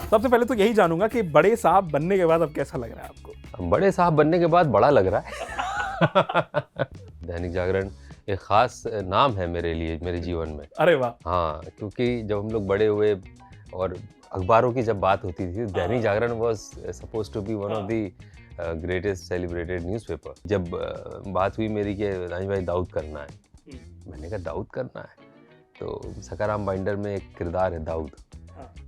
सबसे पहले तो यही जानूंगा कि बड़े साहब बनने के बाद अब कैसा लग रहा है आपको? बड़े साहब बनने के बाद बड़ा लग रहा है। दैनिक जागरण एक खास नाम है मेरे लिए, मेरे जीवन में। अरे वाह! हाँ, क्योंकि जब हम लोग बड़े हुए और अखबारों की जब बात होती थी, Dainik Jagran was supposed to be one of the greatest celebrated newspaper. जब बात हुई मेरी कि रानी भाई दाऊद करना है, मैंने कहा दाऊद करना है, तो सखाराम बाइंडर में एक किरदार है दाऊद।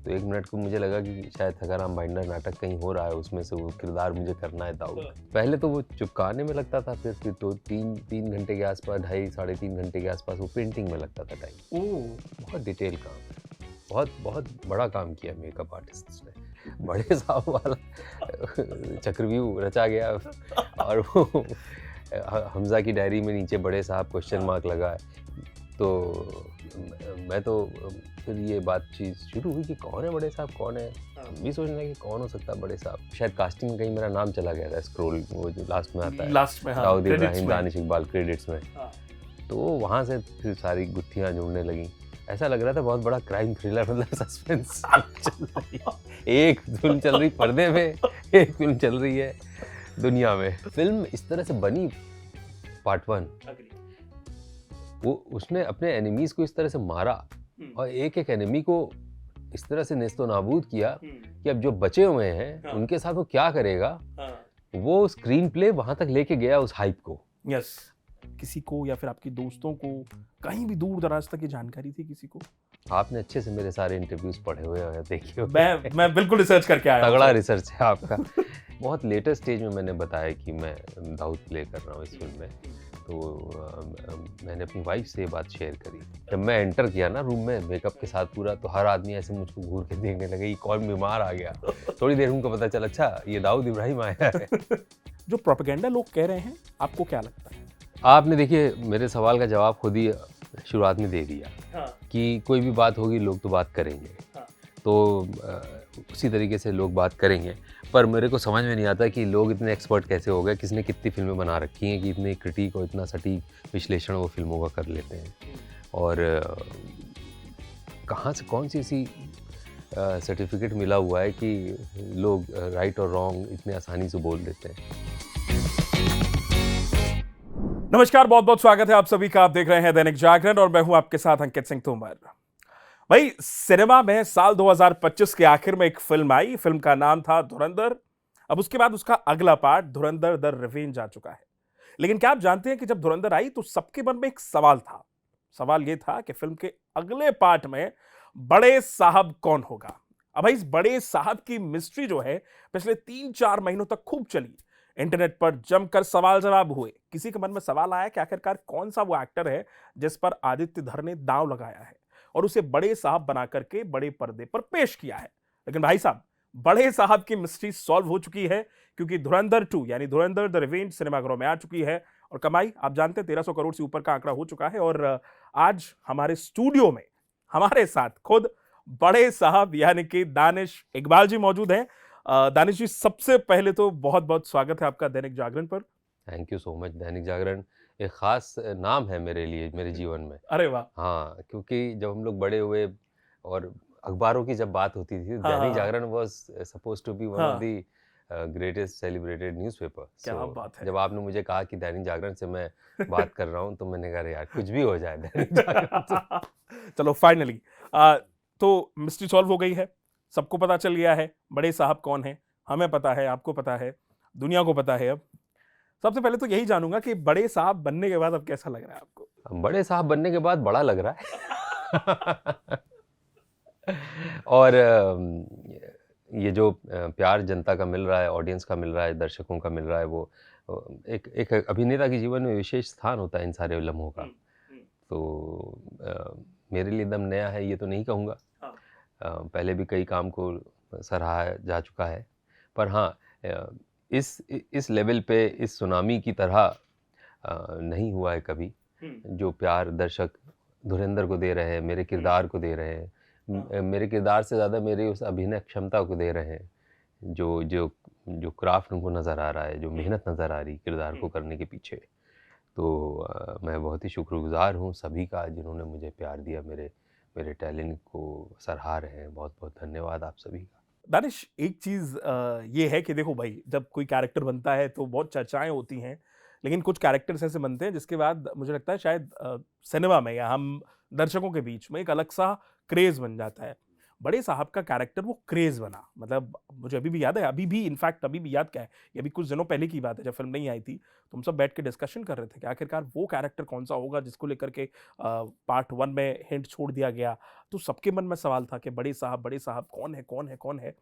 तो एक मिनट को मुझे लगा कि शायद सखाराम बाइंडर नाटक कहीं हो रहा है, उसमें से वो किरदार मुझे करना है दाऊद। पहले तो वो चिपकाने में लगता था, फिर तो तीन घंटे के आसपास, 2.5-3 घंटे के आसपास वो पेंटिंग में लगता था टाइम। बहुत डिटेल काम है, बहुत बड़ा काम किया मेकअप आर्टिस्ट ने। बड़े साहब वाला चक्रव्यूह रचा गया और वो हमजा की डायरी में नीचे बड़े साहब क्वेश्चन मार्क लगा है। तो मैं तो फिर ये बातचीत शुरू हुई कि कौन है बड़े साहब, कौन है। हम भी सोचने लगे कौन हो सकता है बड़े साहब। शायद कास्टिंग में कहीं मेरा नाम चला गया था, स्क्रॉल वो जो लास्ट में आता है, लास्ट में, हाँ, दाऊद इब्राहिम, दानिश इकबाल क्रेडिट्स में। तो वहाँ से फिर सारी गुत्थियाँ जुड़ने लगी। ऐसा लग रहा था बहुत बड़ा क्राइम थ्रिलर, मतलब सस्पेंस चल रही है। एक फिल्म चल रही पर्दे में, एक फिल्म चल रही है दुनिया में। फिल्म इस तरह से बनी, पार्ट 1, वो उसने अपने एनिमीज को इस तरह से मारा और एक एक एनिमी को इस तरह से नेस्तो नाबूद किया कि अब जो बचे हुए हैं उनके साथ वो क्या करेगा। वो स्क्रीन प्ले वहां तक लेके गया उस हाइप को। यस। किसी को या फिर आपके दोस्तों को कहीं भी दूर दराज तक की जानकारी थी किसी को? आपने अच्छे से मेरे सारे इंटरव्यूज पढ़े हुए हैं, देखिए मैं बिल्कुल रिसर्च करके आया। तगड़ा रिसर्च है आपका। बहुत लेटेस्ट स्टेज में मैंने बताया कि मैं दाऊद प्ले कर रहा हूँ इस फिल्म में। तो मैंने अपनी वाइफ से ये बात शेयर करी। जब मैं एंटर किया ना रूम में मेकअप के साथ पूरा, तो हर आदमी ऐसे मुझको घूर के देखने लगे, ये कौन बीमार आ गया। थोड़ी देर उनको पता चला, अच्छा ये दाऊद इब्राहिम आया है। जो प्रोपेगेंडा लोग कह रहे हैं, आपको क्या लगता है? आपने देखिए मेरे सवाल का जवाब खुद ही शुरुआत में दे दिया कि कोई भी बात होगी लोग तो बात करेंगे। तो उसी तरीके से लोग बात करेंगे, पर मेरे को समझ में नहीं आता कि लोग इतने एक्सपर्ट कैसे हो गए, किसने कितनी फिल्में बना रखी हैं कि इतने क्रिटिक और इतना सटीक विश्लेषण वो फिल्मों का कर लेते हैं। और कहाँ से कौन सी ऐसी सर्टिफिकेट मिला हुआ है कि लोग राइट और रॉन्ग इतने आसानी से बोल देते हैं। नमस्कार, बहुत बहुत स्वागत है आप सभी का। आप देख रहे हैं दैनिक जागरण और मैं हूं आपके साथ अंकित सिंह तोमर। भाई, सिनेमा में साल 2025 के आखिर में एक फिल्म आई। फिल्म का नाम था धुरंधर। अब उसके बाद उसका अगला पार्ट धुरंधर द रिवेंज आ चुका है। लेकिन क्या आप जानते हैं कि जब धुरंधर आई तो सबके मन में एक सवाल था। सवाल यह था कि फिल्म के अगले पार्ट में बड़े साहब कौन होगा। अब भाई, इस बड़े साहब की मिस्ट्री जो है पिछले 3-4 महीनों तक खूब चली। इंटरनेट पर जमकर सवाल जवाब हुए। किसी के मन में सवाल आया कि आखिरकार कौन सा वो एक्टर है जिस पर आदित्य धर ने दांव लगाया है और उसे बड़े साहब बना करके बड़े पर्दे पर पेश किया है। लेकिन भाई साहब, बड़े साहब की मिस्ट्री सॉल्व हो चुकी है, क्योंकि धुरंधर 2 यानी धुरंधर द रिवेंज सिनेमाघरों में आ चुकी है और कमाई आप जानते हैं 1300 करोड़ से ऊपर का आंकड़ा हो चुका है। और आज हमारे स्टूडियो में हमारे साथ खुद बड़े साहब यानी कि दानिश इकबाल जी मौजूद हैं। दानिश जी, सबसे पहले तो बहुत बहुत स्वागत है आपका दैनिक जागरण पर। Thank you so much. Dainik Jagran एक खास नाम है मेरे लिए, मेरे जीवन में। अरे वाह! हाँ, क्योंकि जब हम लोग बड़े हुए और अखबारों की जब बात होती थी, Dainik Jagran was supposed to be one of the greatest celebrated newspaper. क्या बात है। जब आपने मुझे कहा कि दैनिक जागरण से मैं बात कर रहा हूँ, तो मैंने कहा यार कुछ भी हो जाए दैनिक जागरण से। चलो फाइनली तो मिस्ट्री सॉल्व हो गई है, सबको पता चल गया है बड़े साहब कौन है। हमें पता है, आपको पता है, दुनिया को पता है। अब सबसे पहले तो यही जानूंगा कि बड़े साहब बनने के बाद अब कैसा लग रहा है आपको? बड़े साहब बनने के बाद बड़ा लग रहा है। और ये जो प्यार जनता का मिल रहा है, ऑडियंस का मिल रहा है, दर्शकों का मिल रहा है, वो एक अभिनेता के जीवन में विशेष स्थान होता है इन सारे लम्हों का। तो मेरे लिए एकदम नया है ये तो नहीं कहूँगा। पहले भी कई काम को सराहा जा चुका है, पर हाँ, इस लेवल पे, इस सुनामी की तरह नहीं हुआ है कभी। जो प्यार दर्शक धुरंधर को दे रहे हैं, मेरे किरदार को दे रहे हैं, मेरे किरदार से ज़्यादा मेरे उस अभिनय क्षमता को दे रहे हैं, जो जो जो क्राफ्ट उनको नज़र आ रहा है, जो मेहनत नज़र आ रही किरदार को करने के पीछे। तो मैं बहुत ही शुक्रगुज़ार हूँ सभी का जिन्होंने मुझे प्यार दिया, मेरे टैलेंट को सराहा रहे हैं। बहुत बहुत धन्यवाद आप सभी का। दानिश, एक चीज ये है कि देखो भाई, जब कोई कैरेक्टर बनता है तो बहुत चर्चाएं होती हैं, लेकिन कुछ कैरेक्टर्स ऐसे बनते हैं जिसके बाद मुझे लगता है शायद सिनेमा में या हम दर्शकों के बीच में एक अलग सा क्रेज बन जाता है। बड़े साहब का कैरेक्टर वो क्रेज बना, मतलब मुझे अभी भी याद है, अभी भी इनफैक्ट अभी भी याद क्या है, ये अभी कुछ दिनों पहले की बात है, जब फिल्म नहीं आई थी तो हम सब बैठ के डिस्कशन कर रहे थे कि आखिरकार वो कैरेक्टर कौन सा होगा जिसको लेकर के पार्ट 1 में हिंट छोड़ दिया गया। तो सबके मन में सवाल था कि बड़े साहब कौन है, कौन है, कौन है।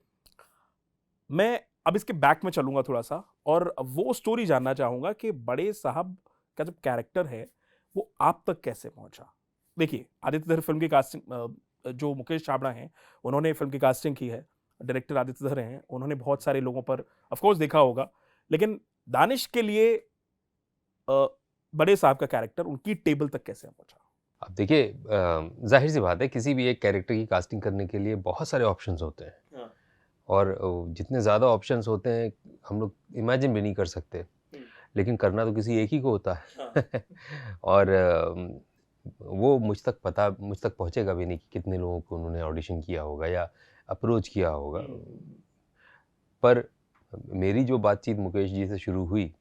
मैं अब इसके बैक में चलूंगा थोड़ा सा और वो स्टोरी जानना चाहूंगा कि बड़े साहब का जब कैरेक्टर है वो आप तक कैसे पहुंचा। देखिए, आदित्य धर फिल्म की कास्टिंग, जो मुकेश छाबड़ा हैं उन्होंने फिल्म की कास्टिंग की है, डायरेक्टर आदित्य धर हैं, उन्होंने बहुत सारे लोगों पर ऑफ कोर्स देखा होगा, लेकिन दानिश के लिए अ, बड़े साहब का कैरेक्टर उनकी टेबल तक कैसे पहुंचा। अब देखिए, जाहिर सी बात है, किसी भी एक कैरेक्टर की कास्टिंग करने के लिए बहुत सारे ऑप्शंस होते हैं। हाँ। और जितने ज़्यादा ऑप्शंस होते हैं हम लोग इमेजिन भी नहीं कर सकते, लेकिन करना तो किसी एक ही को होता है। हाँ। और वो मुझ तक पहुंचेगा भी नहीं कि कितने लोगों को उन्होंने ऑडिशन किया होगा या अप्रोच किया होगा। पर मेरी जो बातचीत मुकेश जी से शुरू हुई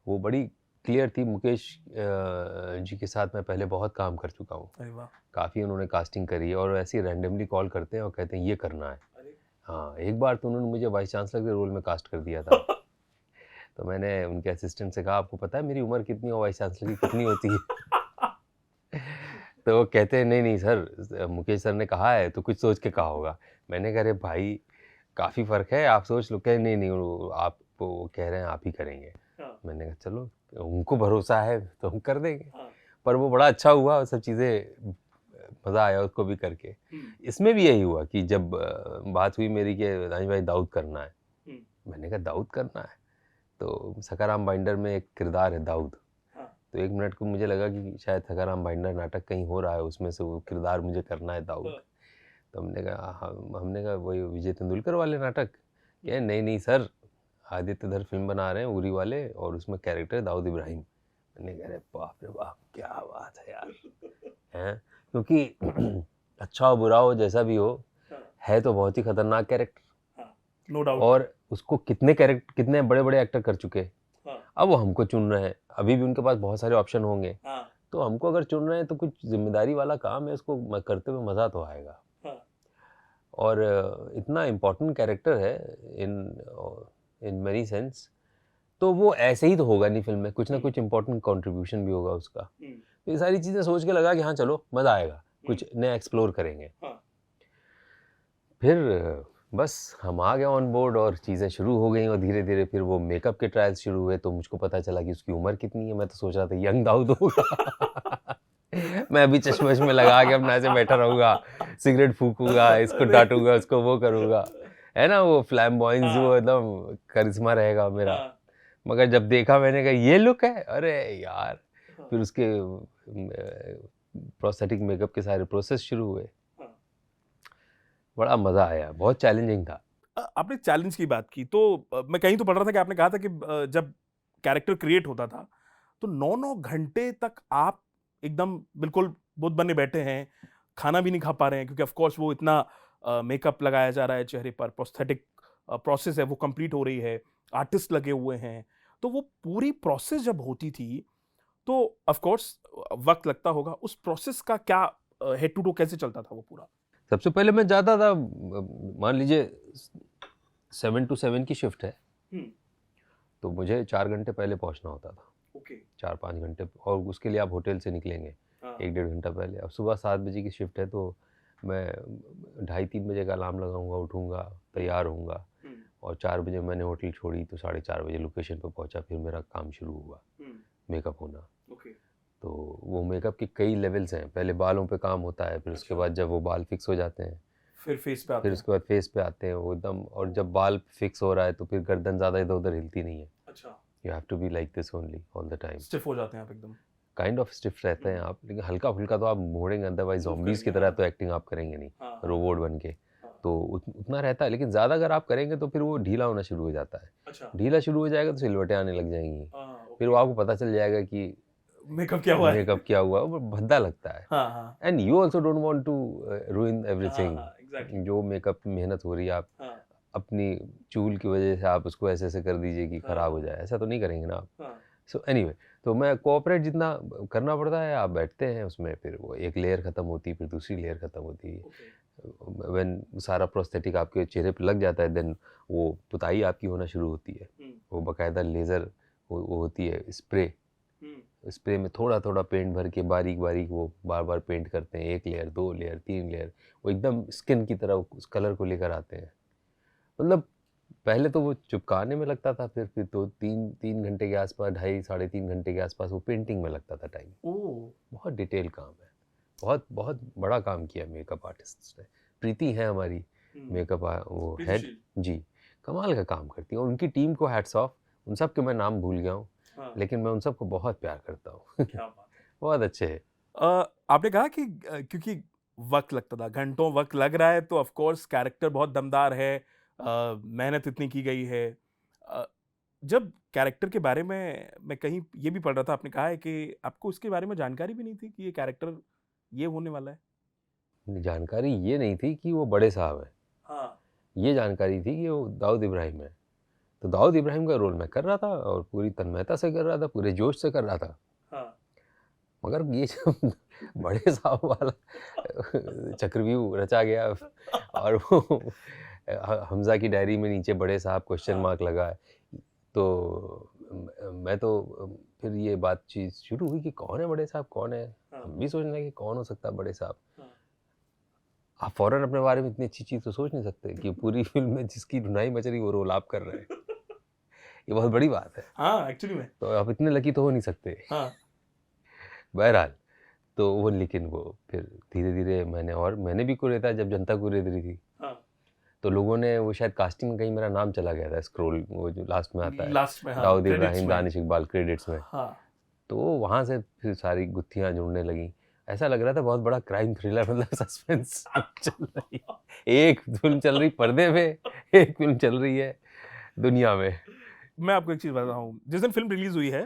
वो बड़ी क्लियर थी। मुकेश जी के साथ मैं पहले बहुत काम कर चुका हूँ, अरे वाह। काफ़ी उन्होंने कास्टिंग करी है और ऐसे रैंडमली कॉल करते हैं और कहते हैं ये करना है। अरे। हाँ, एक बार तो उन्होंने मुझे वाइस चांसलर के रोल में कास्ट कर दिया था। तो मैंने उनके असिस्टेंट से कहा, आपको पता है मेरी उम्र कितनी और वाइस चांसलर की कितनी होती है? तो वो कहते हैं, नहीं नहीं सर, मुकेश सर ने कहा है तो कुछ सोच के कहा होगा। मैंने कहा, अरे भाई काफ़ी फ़र्क है, आप सोच लो। कहे नहीं नहीं, आप वो कह रहे हैं आप ही करेंगे। हाँ। मैंने कहा चलो, उनको भरोसा है तो हम कर देंगे। हाँ। पर वो बड़ा अच्छा हुआ, सब चीज़ें मज़ा आया उसको भी करके। इसमें भी यही हुआ कि जब बात हुई मेरी कि दानिश भाई दाऊद करना है, मैंने कहा दाऊद करना है तो सखाराम बाइंडर में एक किरदार है दाऊद। तो एक मिनट को मुझे लगा कि शायद सखाराम बाइंडर नाटक कहीं हो रहा है, उसमें से वो किरदार मुझे करना है दाऊद। तो हमने कहा वही विजय तेंदुलकर वाले नाटक? क्या नहीं नहीं सर, आदित्य धर फिल्म बना रहे हैं उरी वाले और उसमें कैरेक्टर दाऊद इब्राहिम। मैंने कहा अरे बाप रे बाप, क्या बात है यार। हैं, क्योंकि अच्छा हो बुरा हो जैसा भी हो, है तो बहुत ही खतरनाक कैरेक्टर। No doubt. और उसको कितने बड़े बड़े एक्टर कर चुके। अब वो हमको चुन रहे हैं, अभी भी उनके पास बहुत सारे ऑप्शन होंगे। तो हमको अगर चुन रहे हैं तो कुछ जिम्मेदारी वाला काम है, उसको करते हुए मज़ा तो आएगा। और इतना इम्पोर्टेंट कैरेक्टर है इन मेनी सेंस, तो वो ऐसे ही तो होगा नहीं फिल्म में, कुछ ना कुछ इम्पोर्टेंट कंट्रीब्यूशन भी होगा उसका। तो ये सारी चीज़ें सोच के लगा कि हाँ चलो मज़ा आएगा, कुछ नया एक्सप्लोर करेंगे। फिर बस हम आ गए ऑन बोर्ड और चीज़ें शुरू हो गई और धीरे धीरे फिर वो मेकअप के ट्रायल्स शुरू हुए। तो मुझको पता चला कि उसकी उम्र कितनी है। मैं तो सोच रहा था यंग दाऊद होगा। मैं अभी चश्मे वश्मे लगा के अपना ऐसे बैठा रहूँगा, सिगरेट फूकूंगा, इसको डांटूंगा, उसको वो करूँगा, है ना, वो फ्लैम्बॉयंस, वो एकदम करिश्मा रहेगा मेरा। मगर जब देखा मैंने कहा ये लुक है, अरे यार। फिर उसके प्रोस्थेटिक मेकअप के सारे प्रोसेस शुरू हुए, बड़ा मज़ा आया, बहुत चैलेंजिंग था। आपने चैलेंज की बात की तो मैं कहीं तो पढ़ रहा था कि आपने कहा था कि जब कैरेक्टर क्रिएट होता था तो 9-9 घंटे तक आप एकदम बिल्कुल बुद्ध बने बैठे हैं, खाना भी नहीं खा पा रहे हैं क्योंकि ऑफ कोर्स वो इतना मेकअप लगाया जा रहा है चेहरे पर, प्रोस्थेटिक प्रोसेस है वो कंप्लीट हो रही है, आर्टिस्ट लगे हुए हैं। तो वो पूरी प्रोसेस जब होती थी तो ऑफ कोर्स वक्त लगता होगा, उस प्रोसेस का क्या हेड टू टू कैसे चलता था वो पूरा? सबसे पहले मैं जाता था, मान लीजिए 7 to 7 की शिफ्ट है, तो मुझे 4 घंटे पहले पहुंचना होता था। 4-5 घंटे, और उसके लिए आप होटल से निकलेंगे 1-1.5 घंटा पहले। अब सुबह 7 बजे की शिफ्ट है तो मैं 2:30-3 बजे का अलार्म लगाऊंगा, उठूंगा, तैयार होऊंगा और 4 बजे मैंने होटल छोड़ी तो 4:30 बजे लोकेशन पर पहुंचा। फिर मेरा काम शुरू हुआ, मेकअप होना। तो वो मेकअप के कई लेवल्स हैं, पहले बालों पे काम होता है, फिर उसके बाद जब वो बाल फिक्स हो जाते हैं फिर फेस पे आते फिर हैं। उसके बाद फेस पे आते हैं वो एकदम। और जब बाल फिक्स हो रहा है तो फिर गर्दन ज़्यादा इधर उधर हिलती नहीं है। अच्छा, you have to be like this only all the time. Stiff हो जाते हैं आप एकदम। काइंड ऑफ स्टिफ रहते हैं आप, लेकिन हल्का फुल्का तो आप मोड़ेंगे, अदरवाइज zombies की तरह तो एक्टिंग आप करेंगे नहीं, रोबोट बन के। तो उतना रहता है, लेकिन ज़्यादा अगर आप करेंगे तो फिर वो ढीला होना शुरू हो जाता है। अच्छा। ढीला शुरू हो जाएगा तो सिलवटें आने लग जाएंगी, फिर वो आपको पता चल जाएगा कि मेकअप क्या हुआ है। मेकअप किया हुआ, वो भद्दा लगता है। हाँ हाँ and you also don't want to ruin everything. Exactly. जो मेकअप मेहनत हो रही है, आप अपनी चूल की वजह से आप उसको ऐसे ऐसे कर दीजिए कि खराब हो जाए, ऐसा तो नहीं करेंगे ना आप। सो एनीवे, तो मैं कोऑपरेट जितना करना पड़ता है, आप बैठते हैं उसमें, फिर वो एक लेयर ख़त्म होती है, फिर दूसरी लेयर ख़त्म होती है। व्हेन सारा प्रोस्थेटिक आपके चेहरे पे लग जाता है, देन वो पुताई आपकी होना शुरू होती है। वो बाकायदा लेज़र वो होती है स्प्रे, स्प्रे में थोड़ा थोड़ा पेंट भर के बारीक बारीक वो बार बार पेंट करते हैं, 1 लेयर, 2 लेयर, 3 लेयर, वो एकदम स्किन की तरह उस कलर को लेकर आते हैं। मतलब पहले तो वो चिपकाने में लगता था, फिर तो 3 घंटे के आसपास, 2.5 साढ़े 3 घंटे के आसपास वो पेंटिंग में लगता था टाइम। बहुत डिटेल काम है, बहुत बहुत बड़ा काम किया मेकअप आर्टिस्ट ने। प्रीति है हमारी मेकअप वो हेड जी, कमाल का काम करती है, और उनकी टीम को हैट्स ऑफ। उन सब के मैं नाम भूल गया हूँ, लेकिन मैं उन सबको बहुत प्यार करता हूँ। क्या बात है। बहुत अच्छे है। आपने कहा कि क्योंकि वक्त लगता था, घंटों वक्त लग रहा है, तो ऑफ कोर्स कैरेक्टर बहुत दमदार है, मेहनत इतनी की गई है। अ, जब कैरेक्टर के बारे में मैं कहीं ये भी पढ़ रहा था, आपने कहा है कि आपको उसके बारे में जानकारी भी नहीं थी कि ये कैरेक्टर ये होने वाला है। जानकारी ये नहीं थी कि वो बड़े साहब हैं, हाँ। ये जानकारी थी कि वो दाऊद इब्राहिम है। तो दाऊद इब्राहिम का रोल मैं कर रहा था, और पूरी तन्मयता से कर रहा था, पूरे जोश से कर रहा था। हाँ। मगर ये जब बड़े साहब वाला चक्रव्यूह रचा गया, और वो हमजा की डायरी में नीचे बड़े साहब क्वेश्चन मार्क लगा है, तो मैं तो फिर ये बातचीत शुरू हुई कि कौन है बड़े साहब, कौन है। हम भी सोचने लगे कि कौन हो सकता है बड़े साहब। आप फौरन अपने बारे में इतनी अच्छी चीज़ तो सोच नहीं सकते कि पूरी फिल्म में जिसकी धुनाई मच रही वो रोल आप कर रहे हैं। ये बहुत बड़ी बात है। हाँ, एक्चुअली में। तो आप इतने लकी तो हो नहीं सकते। हाँ। बहरहाल, तो वो, लेकिन वो फिर धीरे-धीरे मैंने भी कुरेदा जब जनता कुरेद रही थी। हाँ। तो लोगों ने वो शायद कास्टिंग में कहीं मेरा नाम चला गया था, स्क्रॉल वो जो लास्ट में आता है, लास्ट में, हाँ, दाऊद credits इब्राहिम, में। दानिश इकबाल क्रेडिट्स में। हाँ। तो वहाँ से फिर सारी गुत्थियाँ जुड़ने लगीं। ऐसा लग रहा था बहुत बड़ा क्राइम थ्रिलर, मतलब सस्पेंस चल रही है। एक फिल्म चल रही पर्दे पे, एक फिल्म चल रही है दुनिया में। मैं आपको एक चीज़ बता रहा हूँ, जिस दिन फिल्म रिलीज़ हुई है,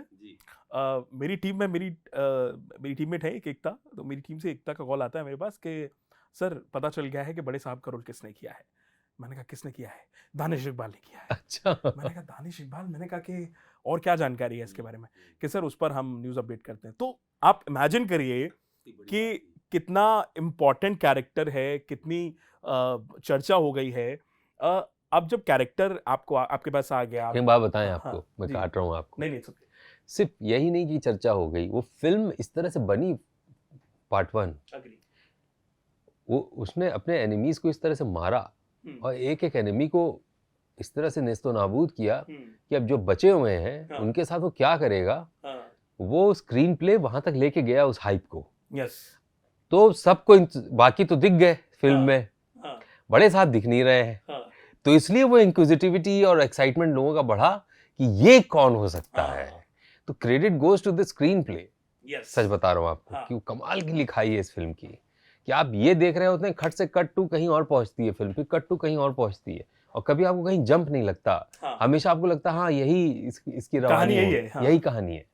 मेरी टीम में मेरी टीममेट है एक एकता, तो मेरी टीम से एकता का कॉल आता है मेरे पास कि सर पता चल गया है कि बड़े साहब का रोल किसने किया है। मैंने कहा किसने किया है? दानिश इकबाल ने किया है। अच्छा। मैंने कहा दानिश इकबाल? मैंने कहा कि और क्या जानकारी है इसके बारे में? कि सर उस पर हम न्यूज़ अपडेट करते हैं। तो आप इमेजिन करिए कि कितना इम्पोर्टेंट कैरेक्टर है, कितनी चर्चा हो गई है। अब जब कैरेक्टर आपके पास आ गया, एक बात बताएं हाँ, आपको, मैं जी। काट रहा हूँ आपको। नहीं, नहीं, सब सिर्फ यही नहीं कि चर्चा हो गई, वो फिल्म इस तरह से बनी, पार्ट 1, अग्री। वो उसने अपने एनिमीज को इस तरह से मारा, और एक एक एनिमी को इस तरह से नेस्तो नाबूद किया कि अब जो बचे हुए हैं, हाँ। उनके साथ वो क्या करेगा। हाँ। वो स्क्रीन प्ले वहां तक लेके गया उस हाइप को। यस। तो सबको बाकी तो दिख गए फिल्म हाँ। में, हाँ। बड़े साहब दिख नहीं रहे हैं। हाँ। तो इसलिए वो इंक्विजिटिविटी और एक्साइटमेंट लोगों का बढ़ा कि ये कौन हो सकता है। तो credit goes to the screenplay. Yes. सच बता रहा हूँ आपको, हाँ। कि वो कमाल की लिखाई है इस फिल्म की, कि आप ये देख रहे होते हैं, खट से कट टू कहीं और पहुंचती है फिल्म, फिर कट टू कहीं और पहुंचती है, और कभी आपको कहीं जंप नहीं लगता। हाँ। हमेशा आपको लगता है हाँ यही इसकी कहानी रवानी यही है, है, हाँ। यही कहानी है।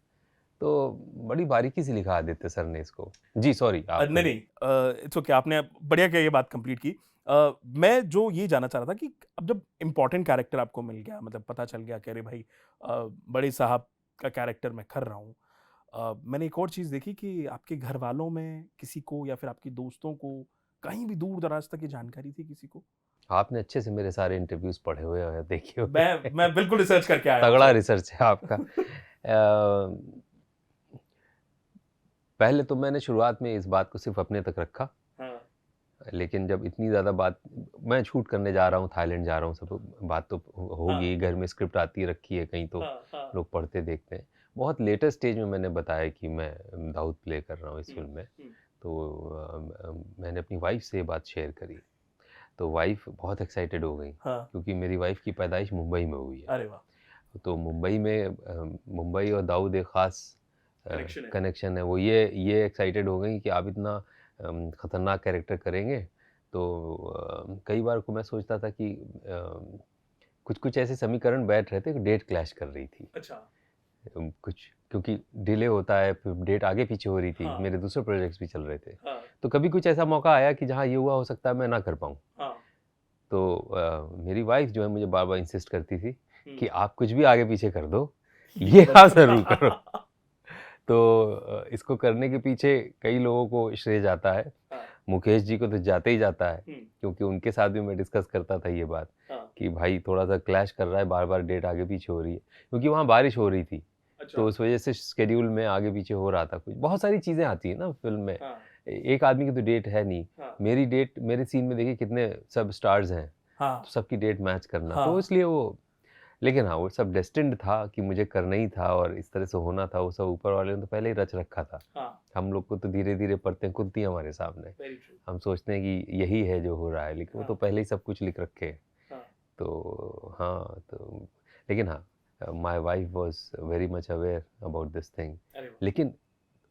तो बड़ी बारीकी से लिखा आदित्य सर ने इसको। जी सॉरी आप। नहीं, नहीं, इट्स ओके, आपने बढ़िया किया ये बात कंप्लीट की। मैं जो ये जानना चाह रहा था कि अब जब इम्पोर्टेंट कैरेक्टर आपको मिल गया, मतलब पता चल गया कि अरे भाई बड़े साहब का कैरेक्टर मैं कर रहा हूँ, मैंने एक और चीज़ देखी कि आपके घर वालों में किसी को या फिर आपके दोस्तों को कहीं भी दूर दराज तक ये जानकारी थी किसी को? आपने अच्छे से मेरे सारे इंटरव्यूज पढ़े हुए हैं, देखे हुए। मैं बिल्कुल रिसर्च करके आया हूँ तगड़ा सर। रिसर्च है आपका। पहले तो मैंने शुरुआत में इस बात को सिर्फ अपने तक रखा, हाँ। लेकिन जब इतनी ज़्यादा बात, मैं शूट करने जा रहा हूँ, थाईलैंड जा रहा हूँ, सब बात तो होगी, घर में स्क्रिप्ट आती रखी है कहीं, तो हाँ। लोग पढ़ते देखते हैं। बहुत लेटर स्टेज में मैंने बताया कि मैं दाऊद प्ले कर रहा हूँ इस फिल्म में, तो मैंने अपनी वाइफ से ये बात शेयर करी, तो वाइफ बहुत एक्साइटेड हो गई, हाँ। क्योंकि मेरी वाइफ की पैदाइश मुंबई में हुई है। अरे वाह। तो मुंबई में मुंबई और दाऊद एक ख़ास कनेक्शन है। वो ये एक्साइटेड हो गई कि आप इतना ख़तरनाक कैरेक्टर करेंगे। तो कई बार को मैं सोचता था कि कुछ ऐसे समीकरण बैठ रहे थे कि डेट क्लैश कर रही थी। अच्छा। कुछ क्योंकि डिले होता है, फिर डेट आगे पीछे हो रही थी। हाँ। मेरे दूसरे प्रोजेक्ट्स भी चल रहे थे। हाँ। तो कभी कुछ ऐसा मौका आया कि जहाँ ये हुआ हो सकता है मैं ना कर पाऊँ। हाँ। तो मेरी वाइफ जो है मुझे बार बार इंसिस्ट करती थी कि आप कुछ भी आगे पीछे कर दो, ये आप जरूर करो। तो इसको करने के पीछे कई लोगों को श्रेय जाता है। मुकेश जी को तो जाते ही जाता है, क्योंकि उनके साथ भी मैं डिस्कस करता था ये बात कि भाई थोड़ा सा क्लैश कर रहा है, बार बार डेट आगे पीछे हो रही है, क्योंकि वहाँ बारिश हो रही थी। तो उस वजह से शेड्यूल में आगे पीछे हो रहा था। कुछ बहुत सारी चीज़ें आती है ना फिल्म में। एक आदमी की तो डेट है नहीं। मेरी डेट, मेरे सीन में देखिए कितने सब स्टार्स हैं, तो सबकी डेट मैच करना, तो इसलिए वो, लेकिन हाँ वो सब डेस्टिन्ड था कि मुझे करना ही था और इस तरह से होना था। वो सब ऊपर वाले ने तो पहले ही रच रखा था। हम लोग को तो धीरे धीरे परतें खुलती हैं हमारे सामने, हम सोचते हैं कि यही है जो हो रहा है, लेकिन वो तो पहले ही सब कुछ लिख रखे है। तो हाँ, तो लेकिन हाँ, my wife was very much aware about this thing. लेकिन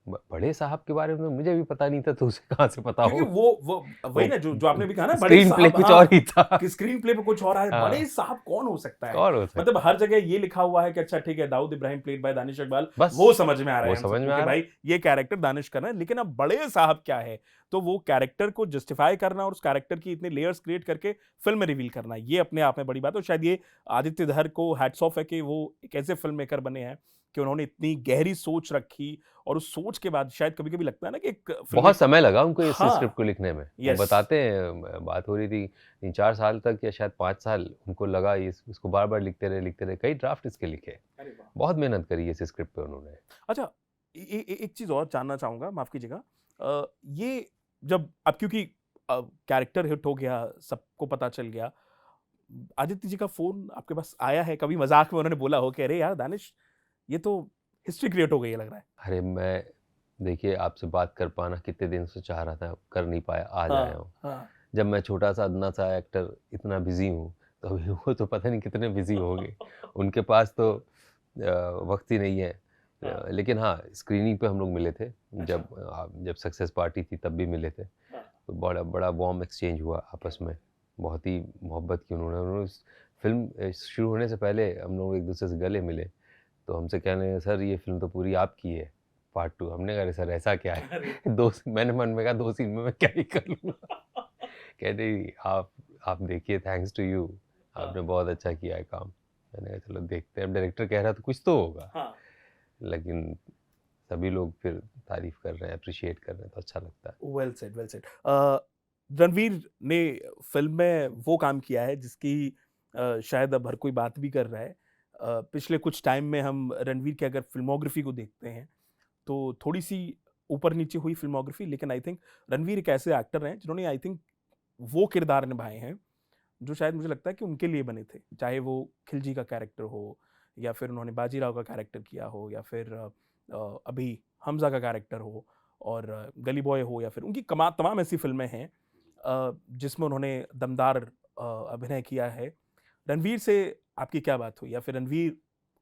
बड़े साहब के बारे में मुझे भी पता नहीं था, तो उसे कहाँ से पता क्योंकि हो। वो वही ना जो आपने भी कहा ना, बड़े स्क्रीन प्ले साहब, कुछ और ही था। कि स्क्रीन प्ले पे कुछ और है। हाँ। बड़े साहब कौन हो सकता है? कौन हो सकता मतलब हर जगह ये लिखा हुआ है कि अच्छा ठीक है, दाऊद इब्राहिम प्लेड बाय दानिश इकबाल, बस वो समझ में आ रहा वो है हम समझ सबको में आ कि रहा है। भाई ये कैरेक्टर दानिश कर रहे हैं। लेकिन अब बड़े साहब क्या है, तो वो कैरेक्टर को जस्टिफाई करना और उस कैरेक्टर की इतने लेयर्स क्रिएट करके फिल्म में रिवील करना, ये अपने आप में बड़ी बात है। और शायद ये आदित्य धर को हैट्स ऑफ है कि वो एक ऐसे फिल्म मेकर बने हैं कि उन्होंने इतनी गहरी सोच रखी, और उस सोच के बाद शायद कभी कभी लगता है ना कि एक फिल्म, बहुत समय लगा उनको इस हाँ, स्क्रिप्ट को लिखने में। वो यस, बताते हैं, बात हो रही थी 3-4 साल तक या शायद 5 साल उनको लगा, इसको बार बार लिखते रहे, कई ड्राफ्ट इसके लिखे। बहुत मेहनत करी इस स्क्रिप्ट पे उन्होंने। अच्छा, एक चीज और जानना चाहूंगा, माफ कीजिएगा, ये जब अब क्योंकि कैरेक्टर हिट हो गया, सबको पता चल गया, आदित्य जी का फोन आपके पास आया है कभी? मजाक में उन्होंने बोला हो कि अरे यार दानिश, ये तो हिस्ट्री क्रिएट हो गई है लग रहा है। अरे मैं, देखिए आपसे बात कर पाना कितने दिन से चाह रहा था, कर नहीं पाया, आज आया हूँ। हाँ, जब मैं छोटा सा अदना सा एक्टर इतना बिजी हूँ, तो अभी वो तो पता नहीं कितने बिजी होंगे। उनके पास तो वक्त ही नहीं है। लेकिन हाँ, स्क्रीनिंग पे हम लोग मिले थे, जब सक्सेस पार्टी थी तब भी मिले थे। तो बड़ा बड़ा वार्म एक्सचेंज हुआ आपस में, बहुत ही मोहब्बत की उन्होंने उस फिल्म शुरू होने से पहले हम लोग एक दूसरे से गले मिले, तो हमसे कहने लगे सर ये फिल्म तो पूरी आपकी है, पार्ट 2। हमने कहा अरे सर ऐसा क्या है? मैंने मन में कहा 2 सीन में मैं क्या ही कर लूँगा। कह रही आप देखिए, थैंक्स टू यू, आपने बहुत अच्छा किया है काम। मैंने कहा चलो देखते हैं, अब डायरेक्टर कह रहा तो कुछ तो होगा। लेकिन सभी लोग फिर तारीफ कर रहे हैं, अप्रिशिएट कर रहे हैं, तो अच्छा लगता है। Well said, well said. Ranveer ने फिल्म में वो काम किया है जिसकी शायद अब हर कोई बात भी कर रहा है। पिछले कुछ टाइम में हम रणवीर की अगर फिल्मोग्राफी को देखते हैं, तो थोड़ी सी ऊपर नीचे हुई फिल्मोग्राफी, लेकिन आई थिंक रणवीर एक ऐसे एक्टर हैं जिन्होंने आई थिंक वो किरदार निभाए हैं जो शायद मुझे लगता है कि उनके लिए बने थे। चाहे वो खिलजी का कैरेक्टर हो, या फिर उन्होंने बाजीराव का कैरेक्टर किया हो, या फिर अभी हमजा का कैरेक्टर हो, और गली बॉय हो, या फिर उनकी तमाम ऐसी फिल्में हैं जिसमें उन्होंने दमदार अभिनय किया है। रणवीर से आपकी क्या बात हुई, या फिर रणवीर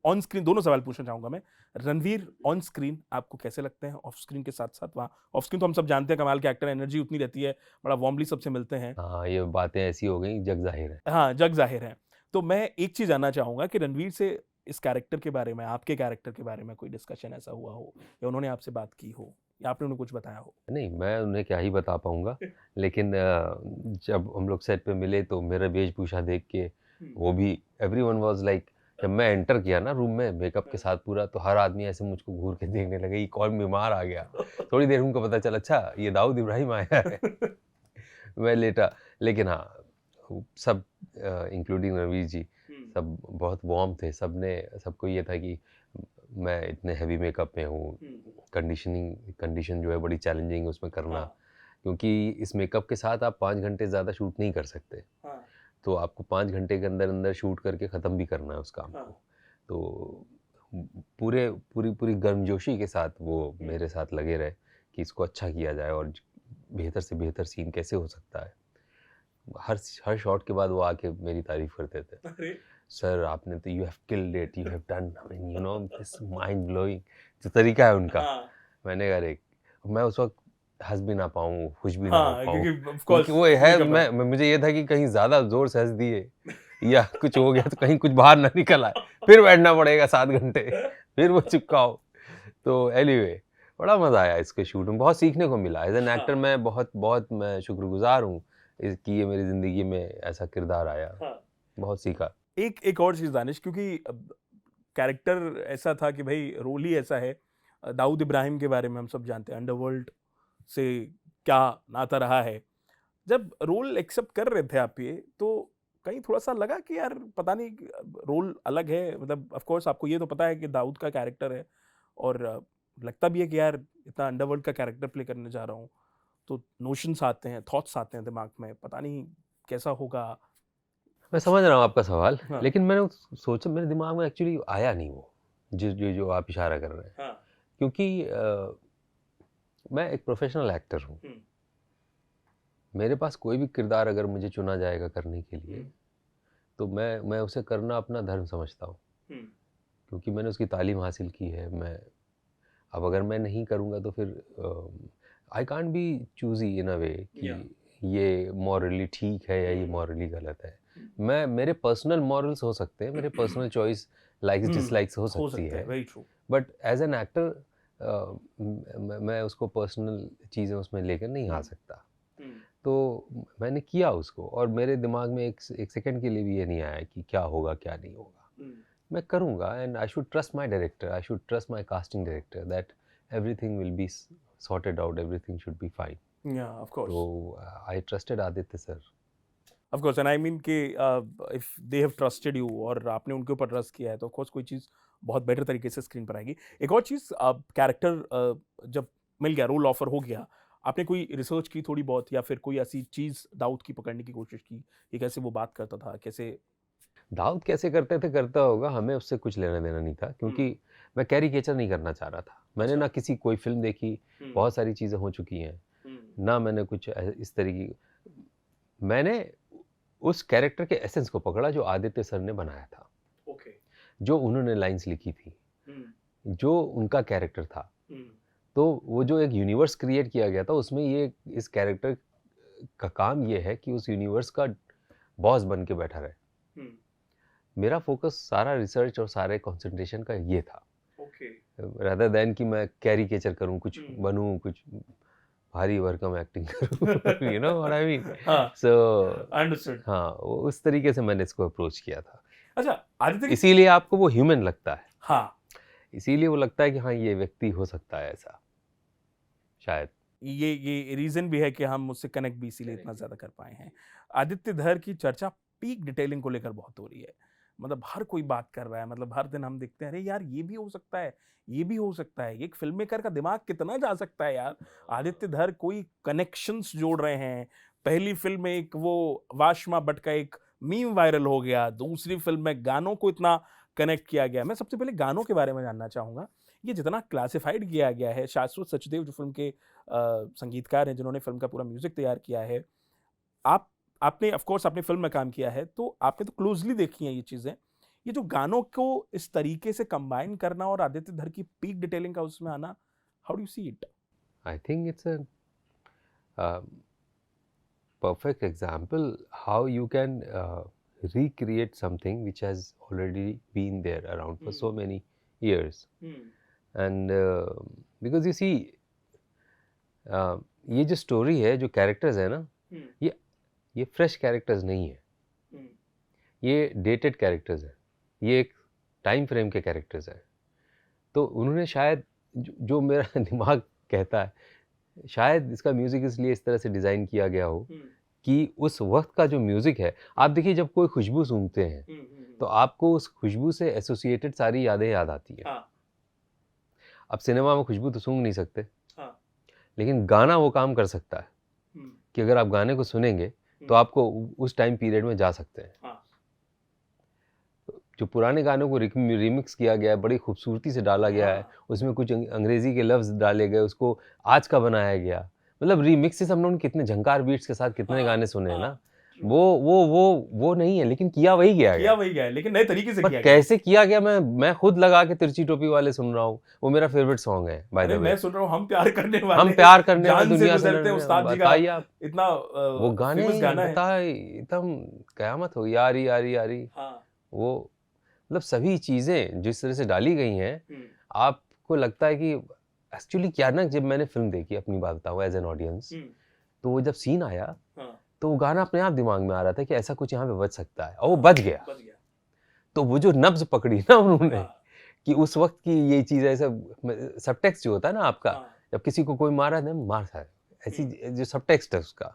ऑन स्क्रीन, दोनों सवाल पूछना चाहूंगा मैं। रणवीर ऑन स्क्रीन आपको कैसे लगते हैं, ऑफ स्क्रीन के साथ साथ? वहाँ ऑफ स्क्रीन तो हम सब जानते हैं कमाल के एक्टर, एनर्जी उतनी रहती है, बड़ा वार्मली सबसे मिलते हैं। हाँ, ये बातें ऐसी हो गई, जग जाहिर है। हाँ, जग जाहिर है। तो मैं एक चीज जानना चाहूंगा कि रणवीर से इस कैरेक्टर के बारे में, आपके कैरेक्टर के बारे में कोई डिस्कशन ऐसा हुआ हो, या उन्होंने आपसे बात की हो, या आपने उन्हें कुछ बताया हो? नहीं, मैं उन्हें क्या ही बता पाऊँगा। लेकिन जब हम लोग सेट पे मिले तो मेरा वेशभूषा देख के वो भी, एवरीवन वाज़ लाइक, जब मैं एंटर किया ना रूम में मेकअप के साथ पूरा, तो हर आदमी ऐसे मुझको घूर के देखने लगे, ये कौन बीमार आ गया। थोड़ी देर उनको पता चला अच्छा ये दाऊद इब्राहिम आया है। मैं लेटा। लेकिन हाँ, सब इंक्लूडिंग रणवीर जी, सब बहुत वार्म थे। सबको ये था कि मैं इतने हैवी मेकअप में हूँ, कंडीशन जो है बड़ी चैलेंजिंग है उसमें करना, क्योंकि इस मेकअप के साथ आप 5 घंटे ज़्यादा शूट नहीं कर सकते। तो आपको 5 घंटे के अंदर अंदर शूट करके ख़त्म भी करना है उस काम को। तो पूरी गर्मजोशी के साथ वो मेरे साथ लगे रहे कि इसको अच्छा किया जाए और बेहतर से बेहतर सीन कैसे हो सकता है। हर शॉट के बाद वो आके मेरी तारीफ करते थे, सर आपने तो, you have killed it, you have done, I mean you know this mind blowing, जो तरीका है उनका। मैंने कहा अरे, मैं उस वक्त हंस भी ना पाऊँ, खुश भी ना हो पाऊँ, क्योंकि वो है, मुझे ये था कि कहीं ज़्यादा जोर से हंस दिए या कुछ हो गया तो कहीं कुछ बाहर ना निकल आए, फिर बैठना पड़ेगा 7 घंटे, फिर वो चिपकाओ। तो एनीवे, बड़ा मज़ा आया इसके शूट में, बहुत सीखने को मिला। एज एन एक्टर मैं बहुत मैं शुक्रगुजार हूँ कि ये मेरी ज़िंदगी में ऐसा किरदार आया। हाँ। बहुत सीखा। एक और चीज़ दानिश, क्योंकि कैरेक्टर ऐसा था कि भाई रोल ही ऐसा है। दाऊद इब्राहिम के बारे में हम सब जानते हैं, अंडरवर्ल्ड से क्या नाता रहा है। जब रोल एक्सेप्ट कर रहे थे आप ये, तो कहीं थोड़ा-सा लगा कि यार पता नहीं रोल अलग है, मतलब ऑफ कोर्स आपको ये तो पता है कि दाऊद का कैरेक्टर है और लगता भी है कि यार इतना अंडरवर्ल्ड का कैरेक्टर प्ले करने जा रहा हूँ, तो नोशंस आते हैं, थॉट्स आते हैं दिमाग में, पता नहीं कैसा होगा। मैं समझ रहा हूँ आपका सवाल, हाँ। लेकिन मैंने सोचा, मेरे दिमाग में एक्चुअली आया नहीं वो, जो आप इशारा कर रहे हैं। हाँ। क्योंकि मैं एक प्रोफेशनल एक्टर हूँ। हुँ। मेरे पास कोई भी किरदार अगर मुझे चुना जाएगा करने के लिए, हुँ। तो मैं उसे करना अपना धर्म समझता हूँ, हुँ। क्योंकि मैंने उसकी तालीम हासिल की है। अब अगर मैं नहीं करूँगा तो फिर आई कांट बी चूज़ी इन अ वे कि Yeah. ये मॉरली ठीक है या ये मॉरली गलत है। मेरे पर्सनल मॉरल्स हो सकते हैं, मेरे पर्सनल चॉइस लाइक्स डिसलाइक्स हो सकती है, very true. But as an actor मैं उसको पर्सनल चीज़ें उसमें लेकर नहीं आ सकता। तो मैंने किया उसको, और मेरे दिमाग में एक सेकंड के लिए भी ये नहीं आया कि क्या होगा क्या नहीं होगा। मैं करूँगा, and I should trust my director, I should trust my casting director that everything will be sorted out, everything should be fine. Yeah of course. तो I trusted Aditya sir. Of course, and I mean कि if they have trusted you और आपने उनके ऊपर trust किया है, तो of course कोई चीज़ बहुत बेटर तरीके से स्क्रीन पर आएगी। एक और चीज़, कैरेक्टर जब मिल गया, रोल ऑफर हो गया, आपने कोई रिसर्च की थोड़ी बहुत, या फिर कोई ऐसी चीज़ दाऊद की पकड़ने की कोशिश की कि कैसे वो बात करता था, कैसे? दाऊद कैसे करते थे करता होगा, हमें उससे कुछ लेना देना नहीं था, क्योंकि मैं कैरिकेचर नहीं करना चाह रहा था। मैंने ना किसी कोई फिल्म देखी, बहुत सारी चीज़ें हो चुकी हैं, ना मैंने कुछ इस तरीके, मैंने उस कैरेक्टर के एसेंस को पकड़ा जो आदित्य सर ने बनाया था। ओके। जो उन्होंने लाइंस लिखी थी, जो उनका कैरेक्टर था, तो वो जो एक यूनिवर्स क्रिएट किया गया था, उसमें ये इस कैरेक्टर का काम ये है कि उस यूनिवर्स का बॉस बन के बैठा रहे। मेरा फोकस सारा रिसर्च और सारे कंसंट्रेशन का ये था, ओके। रादर देन कि मैं कैरिकेचर करूं, कुछ बनूं, कुछ भारी भरकम एक्टिंग करूं, you know what I mean. So understood. हाँ, उस तरीके से मैंने इसको अप्रोच किया था। अच्छा, आदित्य इसीलिए आपको वो ह्यूमन लगता है। हाँ, इसीलिए वो लगता है कि हाँ, ये व्यक्ति हो सकता है ऐसा, शायद। ये रीजन भी है कि हम उससे कनेक्ट भी इसीलिए इतना ज्यादा कर पाए हैं। आदित्य धर की चर्चा पीक डिटेलिंग को लेकर बहुत हो रही है, मतलब हर कोई बात कर रहा है, मतलब हर दिन हम देखते हैं, अरे यार ये भी हो सकता है, ये भी हो सकता है, एक फिल्म मेकर का दिमाग कितना जा सकता है यार। आदित्य धर कोई कनेक्शंस जोड़ रहे हैं। पहली फिल्म में एक वो वाशमा भट्ट का एक मीम वायरल हो गया, दूसरी फिल्म में गानों को इतना कनेक्ट किया गया। मैं सबसे पहले गानों के बारे में जानना चाहूंगा, ये जितना क्लासिफाइड किया गया है, शाश्वत सचदेव जो फिल्म के संगीतकार हैं, जिन्होंने फिल्म का पूरा म्यूजिक तैयार किया है, आपने ऑफ कोर्स अपनी फिल्म में काम किया है, तो आपने तो क्लोजली देखी हैं ये चीजें। ये जो गानों को इस तरीके से कंबाइन करना और आदित्य धर की पीक डिटेलिंग का उसमें आना, how do you see it? I think it's a perfect example how you can recreate something which has already been there around for so many years. And because you see, ये जो story है, जो characters है ना, ये fresh characters नहीं है, ये डेटेड कैरेक्टर्स है, ये एक टाइम फ्रेम के कैरेक्टर्स है। तो उन्होंने शायद जो मेरा दिमाग कहता है, शायद इसका म्यूज़िक इसलिए इस तरह से डिज़ाइन किया गया हो कि उस वक्त का जो म्यूज़िक है, आप देखिए जब कोई खुशबू सूंघते हैं तो आपको उस खुशबू से एसोसिएटेड सारी यादें याद आती हैं। हाँ। अब सिनेमा में खुशबू तो सूंघ नहीं सकते, लेकिन गाना वो काम कर सकता है कि अगर आप गाने को सुनेंगे तो आपको उस टाइम पीरियड में जा सकते हैं। जो पुराने गानों को रिमिक्स किया गया है, बड़ी खूबसूरती से डाला गया है, उसमें कुछ अंग्रेज़ी के लफ्ज़ डाले गए, उसको आज का बनाया गया। मतलब रीमिक्सेस हम लोगों ने कितने झंकार बीट्स के साथ कितने गाने सुने हैं ना, वो नहीं है, लेकिन किया वही गया है, लेकिन नए तरीके से किया गया। कैसे किया गया, मैं खुद लगा के तिरछी टोपी वाले सुन रहा हूँ, वो मेरा फेवरेट सॉन्ग है बाय द वे। मैं सुन रहा हूँ हम प्यार करने वाले दुनिया से उस्ताद जी का इतना वो गाने एकदम कयामत हो, यारी यारी यारी। वो मतलब सभी चीज़ें जिस तरह से डाली गई हैं, आपको लगता है कि एक्चुअली क्या ना, जब मैंने फिल्म देखी, अपनी बात बताऊँ एज एन ऑडियंस, तो वो जब सीन आया तो वो गाना अपने आप दिमाग में आ रहा था कि ऐसा कुछ यहाँ पे बज सकता है, और वो बज गया। तो वो जो नब्ज पकड़ी ना उन्होंने, कि उस वक्त की ये चीज़ ऐसा सबटेक्स्ट जो होता है ना आपका, जब किसी को कोई मारा है मार है, ऐसी जो सबटेक्स्ट है उसका,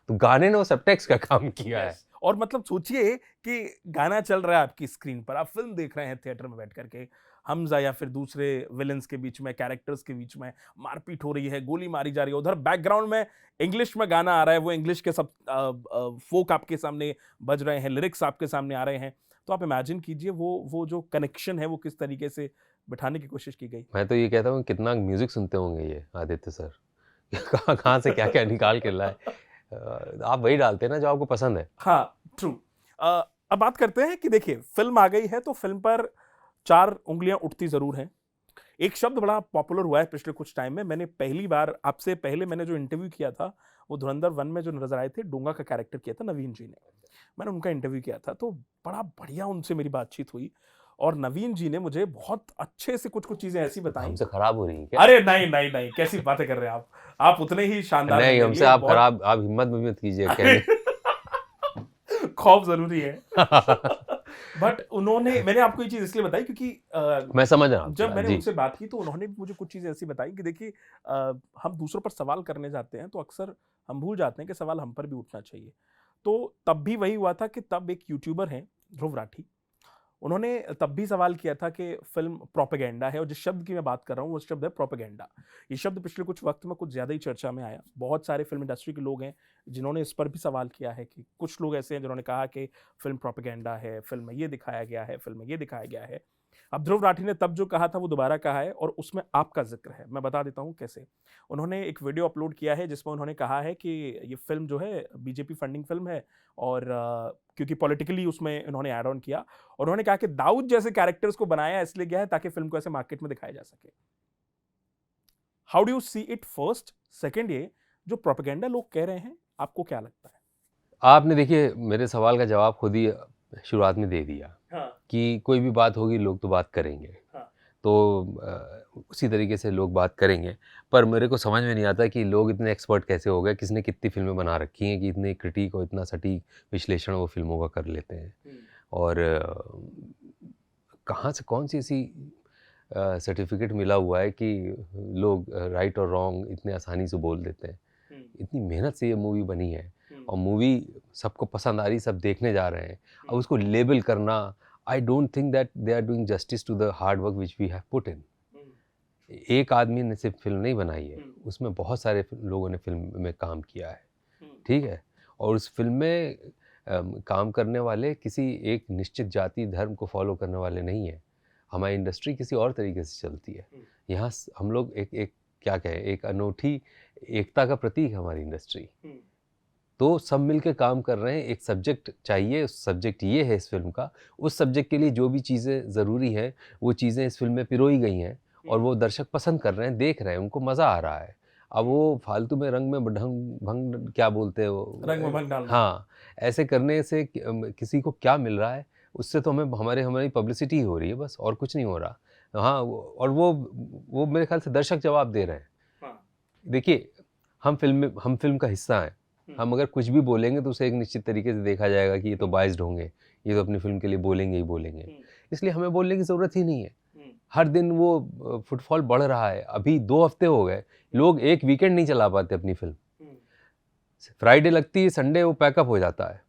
तो गाने ने वो सबटेक्स्ट का काम किया है। और मतलब सोचिए कि गाना चल रहा है आपकी स्क्रीन पर, आप फिल्म देख रहे हैं थिएटर में बैठ करके, हमजा या फिर दूसरे विलेंस के बीच में, कैरेक्टर्स के बीच में मारपीट हो रही है, गोली मारी जा रही है, उधर बैकग्राउंड में इंग्लिश में गाना आ रहा है, वो इंग्लिश के सब फोक आपके सामने बज रहे हैं, लिरिक्स आपके सामने आ रहे हैं। तो आप इमेजिन कीजिए वो जो कनेक्शन है वो किस तरीके से बिठाने की कोशिश की गई। मैं तो ये कहता हूँ कितना म्यूजिक सुनते होंगे ये आदित्य सर, कहाँ कहाँ से क्या क्या निकाल के लाए। आप वही डालते हैं ना जो आपको पसंद है। हाँ, ट्रू। अब बात करते हैं कि देखिए फिल्म आ गई है तो फिल्म पर 4 उंगलियां उठती जरूर हैं। एक शब्द बड़ा पॉपुलर हुआ है पिछले कुछ टाइम में, मैंने पहली बार आपसे पहले मैंने जो इंटरव्यू किया था वो धुरंधर 1 में जो नजर आए थे, डोंगा का कैरेक्टर किया था नवीन जी ने, मैंने उनका इंटरव्यू किया था, तो बड़ा बढ़िया उनसे मेरी बातचीत हुई और नवीन जी ने मुझे बहुत अच्छे से कुछ चीजें ऐसी बताई। हमसे खराब हो रही है क्या? अरे नहीं नहीं नहीं, कैसी बातें कर रहे हैं आप उतने ही शानदार हैं नहीं, मेरे हमसे लिए, आप बहुत खराब, आप हिम्मत भी मत कीजिए कहने। खौफ जरूरी है। बट उन्होंने, मैंने आपको ये चीज इसलिए बताई क्योंकि मैं समझ रहा हूँ जब मैंने जी। उनसे बात की तो उन्होंने भी मुझे कुछ चीजें ऐसी बताई कि देखिए हम दूसरों पर सवाल करने जाते हैं तो अक्सर हम भूल जाते हैं कि सवाल हम पर भी उठना चाहिए। तो तब भी वही हुआ था कि तब एक यूट्यूबर हैं ध्रुव राठी, उन्होंने तब भी सवाल किया था कि फिल्म प्रोपेगेंडा है, और जिस शब्द की मैं बात कर रहा हूँ वो शब्द है प्रोपेगेंडा। ये शब्द पिछले कुछ वक्त में कुछ ज़्यादा ही चर्चा में आया, बहुत सारे फिल्म इंडस्ट्री के लोग हैं जिन्होंने इस पर भी सवाल किया है कि कुछ लोग ऐसे हैं जिन्होंने कहा कि फिल्म प्रोपेगेंडा है, फिल्म में ये दिखाया गया है, फिल्म में ये दिखाया गया है। अब ध्रुव राठी ने तब जो कहा था वो दोबारा कहा है और उसमें आपका जिक्र है, मैं बता देता हूँ कैसे। उन्होंने एक वीडियो अपलोड किया है जिसमें उन्होंने कहा है कि ये फिल्म जो है बीजेपी फंडिंग फिल्म है, और क्योंकि पॉलिटिकली उसमें इन्होंने ऐड ऑन किया, और उन्होंने कहा कि दाऊद जैसे कैरेक्टर्स को बनाया इसलिए गया है ताकि फिल्म को ऐसे मार्केट में दिखाया जा सके। How do you see it? First, second, ये जो प्रोपेगेंडा लोग कह रहे हैं आपको क्या लगता है? आपने देखिए मेरे सवाल का जवाब खुद ही शुरुआत में दे दिया। हाँ। कि कोई भी बात होगी लोग तो बात करेंगे। हाँ। तो उसी तरीके से लोग बात करेंगे, पर मेरे को समझ में नहीं आता कि लोग इतने एक्सपर्ट कैसे हो गए, किसने कितनी फिल्में बना रखी हैं कि इतने क्रिटिक और इतना सटीक विश्लेषण वो फिल्मों का कर लेते हैं। और कहाँ से कौन सी ऐसी सर्टिफिकेट मिला हुआ है कि लोग राइट और रॉन्ग इतने आसानी से बोल देते हैं। इतनी मेहनत से ये मूवी बनी है और मूवी सबको पसंद आ रही, सब देखने जा रहे हैं, अब उसको लेबल करना, I don't think that they are doing justice to the hard work which we have put in. एक आदमी ने सिर्फ फिल्म नहीं बनाई है, उसमें बहुत सारे लोगों ने फिल्म में काम किया है, ठीक है, और उस फिल्म में काम करने वाले किसी एक निश्चित जाति धर्म को फॉलो करने वाले नहीं है। हमारी इंडस्ट्री किसी और तरीके से चलती है। यहाँ हम लोग एक क्या कहें, एक अनोखी एकता का प्रतीक है हमारी इंडस्ट्री। तो सब मिलकर काम कर रहे हैं, एक सब्जेक्ट चाहिए, उस सब्जेक्ट ये है इस फिल्म का, उस सब्जेक्ट के लिए जो भी चीज़ें ज़रूरी हैं वो चीज़ें इस फिल्म में पिरोई गई हैं और वो दर्शक पसंद कर रहे हैं, देख रहे हैं, उनको मज़ा आ रहा है। अब वो फालतू में रंग में ढंग भंग क्या बोलते हैं वो, रंग में भंग डालना। हाँ, ऐसे करने से किसी को क्या मिल रहा है, उससे तो हमें हमारी पब्लिसिटी ही हो रही है बस, और कुछ नहीं हो रहा। हाँ, और वो मेरे ख्याल से दर्शक जवाब दे रहे हैं। देखिए, हम फिल्म का हिस्सा हैं, हम अगर कुछ भी बोलेंगे तो उसे एक निश्चित तरीके से देखा जाएगा कि ये तो बाइस्ड होंगे, ये तो अपनी फिल्म के लिए बोलेंगे ही बोलेंगे, इसलिए हमें बोलने की ज़रूरत ही नहीं है। हर दिन वो फुटफॉल बढ़ रहा है। अभी 2 हफ्ते हो गए, लोग एक वीकेंड नहीं चला पाते अपनी फिल्म। फ्राइडे लगती है, संडे वो पैकअप हो जाता है।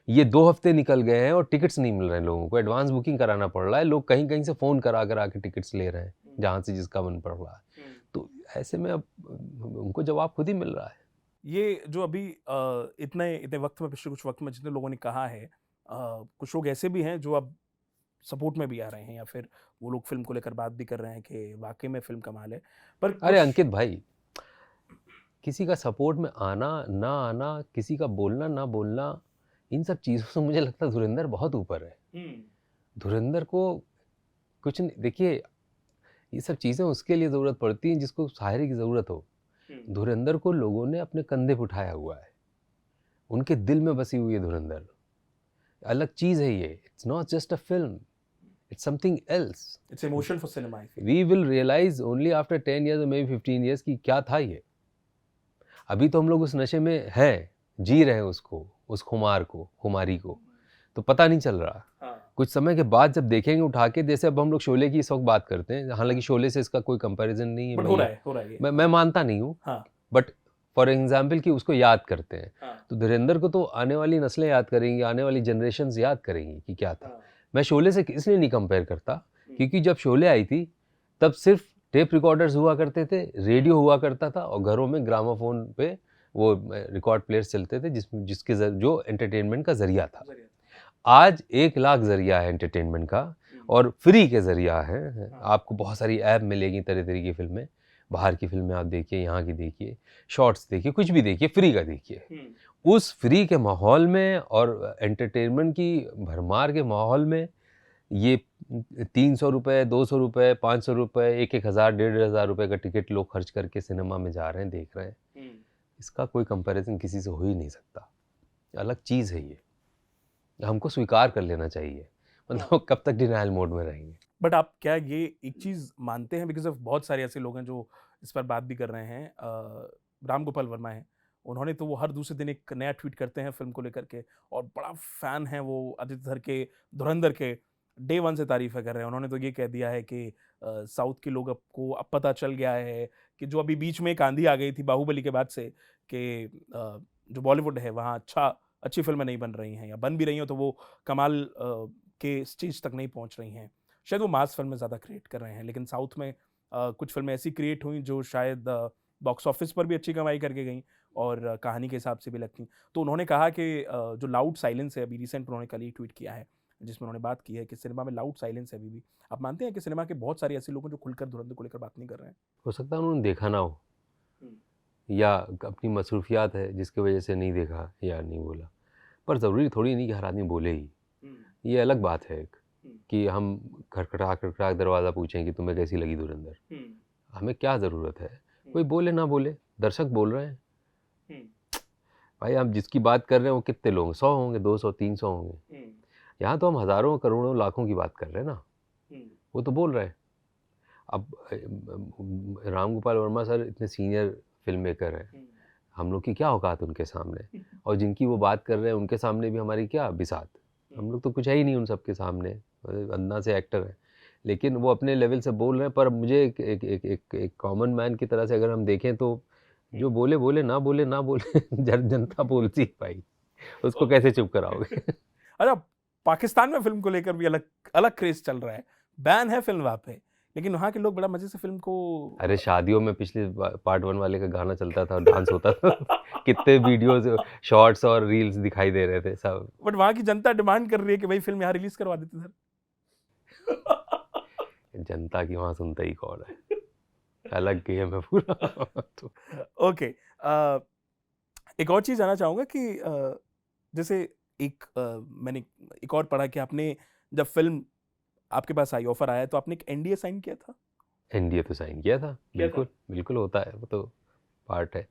ये 2 हफ्ते निकल गए हैं और टिकट्स नहीं मिल रहे हैं लोगों को, एडवांस बुकिंग कराना पड़ रहा है, लोग कहीं कहीं से फ़ोन करा के टिकट्स ले रहे हैं, जहाँ से जिसका मन पड़ रहा है। तो ऐसे में अब उनको जवाब खुद ही मिल रहा है। ये जो अभी इतने वक्त में, पिछले कुछ वक्त में जितने लोगों ने कहा है, कुछ लोग ऐसे भी हैं जो अब सपोर्ट में भी आ रहे हैं, या फिर वो लोग फिल्म को लेकर बात भी कर रहे हैं कि वाकई में फिल्म कमाल है। पर अरे अंकित भाई, किसी का सपोर्ट में आना ना आना, किसी का बोलना ना बोलना, इन सब चीज़ों से मुझे लगता है धुरंधर बहुत ऊपर है। धुरंधर को कुछ नहीं, देखिए ये सब चीज़ें उसके लिए ज़रूरत पड़ती हैं जिसको सहारे की ज़रूरत हो। धुरंधर को लोगों ने अपने कंधे पे उठाया हुआ है, उनके दिल में बसी हुई है धुरंधर। अलग चीज़ है ये, it's not just a film, it's something else. It's emotion for cinema. We will realise only after 10 years और मे बी 15 years कि क्या था ये। अभी तो हम लोग उस नशे में हैं जी रहे हैं उसको, उस खुमार को, खुमारी को, तो पता नहीं चल रहा। हाँ, कुछ समय के बाद जब देखेंगे उठा के, जैसे अब हम लोग शोले की इस वक्त बात करते हैं, हालांकि शोले से इसका कोई कंपैरिजन नहीं है, बट हो रहा है ये। मैं मानता नहीं हूँ, हाँ, बट फॉर एग्जाम्पल कि उसको याद करते हैं, हाँ, तो धुरंधर को तो आने वाली नस्लें याद करेंगी, आने वाली जनरेशन याद करेंगी कि क्या था। हाँ, मैं शोले से इसलिए नहीं कंपेयर करता, हम्म। क्योंकि जब शोले आई थी तब सिर्फ टेप रिकॉर्डर्स हुआ करते थे, रेडियो हुआ करता था, और घरों में ग्रामोफोन पे वो रिकॉर्ड प्लेयर्स चलते थे, जो एंटरटेनमेंट का जरिया था। आज 1 लाख जरिया है एंटरटेनमेंट का, और फ्री के जरिया है। आपको बहुत सारी ऐप मिलेगी, तरह तरह की फिल्में, बाहर की फिल्में आप देखिए, यहाँ की देखिए, शॉर्ट्स देखिए, कुछ भी देखिए, फ्री का देखिए। उस फ्री के माहौल में और एंटरटेनमेंट की भरमार के माहौल में ये 300 रुपये, 200 रुपये, 500 रुपये, 1,000, 1,500 रुपये का टिकट लोग खर्च करके सिनेमा में जा रहे हैं, देख रहे हैं। इसका कोई कंपैरिजन किसी से हो ही नहीं सकता। अलग चीज़ है ये, हमको स्वीकार कर लेना चाहिए, मतलब कब तक डिनायल मोड में रहेंगे। बट आप क्या ये एक चीज मानते हैं, बिकॉज ऑफ बहुत सारे ऐसे लोग हैं जो इस पर बात भी कर रहे हैं, राम गोपाल वर्मा है, उन्होंने तो वो हर दूसरे दिन एक नया ट्वीट करते हैं फिल्म को लेकर के, और बड़ा फैन है वो आदित्य धर के, धुरंधर के, डे वन से तारीफें कर रहे हैं। उन्होंने तो ये कह दिया है कि साउथ के लोग को अब पता चल गया है कि जो अभी बीच में एक आंधी आ गई थी बाहुबली के बाद से, कि जो बॉलीवुड है वहाँ अच्छी फिल्में नहीं बन रही हैं, या बन भी रही हो तो वो कमाल के स्टेज तक नहीं पहुंच रही हैं। शायद वो मास फिल्में ज़्यादा क्रिएट कर रहे हैं, लेकिन साउथ में कुछ फिल्में ऐसी क्रिएट हुई जो शायद बॉक्स ऑफिस पर भी अच्छी कमाई करके गई, और कहानी के हिसाब से भी लगती। तो उन्होंने कहा कि जो लाउड साइलेंस है, अभी रिसेंट उन्होंने कल ही ट्वीट किया है जिसमें उन्होंने बात की है कि सिनेमा में लाउड साइलेंस है अभी भी। आप मानते हैं कि सिनेमा के बहुत सारे ऐसे लोग हैं जो खुलकर धुरंधर को लेकर बात नहीं कर रहे हैं? हो सकता है उन्होंने देखा ना हो, या अपनी मसरूफियात है जिसकी वजह से नहीं देखा या नहीं बोला, पर ज़रूरी थोड़ी नहीं कि हर आदमी बोले ही। ये अलग बात है एक, कि हम खड़खड़ा दरवाज़ा पूछें कि तुम्हें कैसी लगी धुरंधर। हमें क्या ज़रूरत है, कोई बोले ना बोले, दर्शक बोल रहे हैं। भाई हम जिसकी बात कर रहे हैं वो कितने लोग, 100 होंगे, 200, 300 होंगे। यहाँ तो हम हज़ारों, करोड़ों, लाखों की बात कर रहे हैं ना, वो तो बोल रहे हैं। अब राम गोपाल वर्मा सर इतने सीनियर फिल्म मेकर हैं, हम लोग की क्या औकात उनके सामने, और जिनकी वो बात कर रहे हैं उनके सामने भी हमारी क्या बिसात। हम लोग तो कुछ है ही नहीं उन सब के सामने, अंधा से एक्टर है, लेकिन वो अपने लेवल से बोल रहे हैं। पर मुझे एक कॉमन मैन की तरह से अगर हम देखें तो जो बोले बोले, ना बोले ना बोले, जनता बोलती है भाई, उसको कैसे चुप कराओगे। अच्छा, पाकिस्तान में फिल्म को लेकर भी अलग अलग क्रेज चल रहा है, बैन है फिल्म वहाँ पे, लेकिन वहाँ के लोग बड़ा मजे से फिल्म को। अरे शादियों में पिछले पार्ट 1 वाले का गाना चलता था और डांस होता था। कितने वीडियोस, शॉर्ट्स और रील्स दिखाई दे रहे थे सब। बट वहाँ की जनता डिमांड कर रही है कि भाई फिल्म यहाँ रिलीज करवा देते सर। जनता की वहाँ सुनता ही कौन है, अलग गेम है पूरा। तो ओके, एक और चीज जानना चाहूंगा कि जैसे मैंने एक और पढ़ा कि आपने जब फिल्म आपके पास आई, ऑफर आया, तो आपने एक एनडीए साइन किया था? एनडीए तो साइन किया था, बिल्कुल बिल्कुल होता है, वो तो पार्ट है।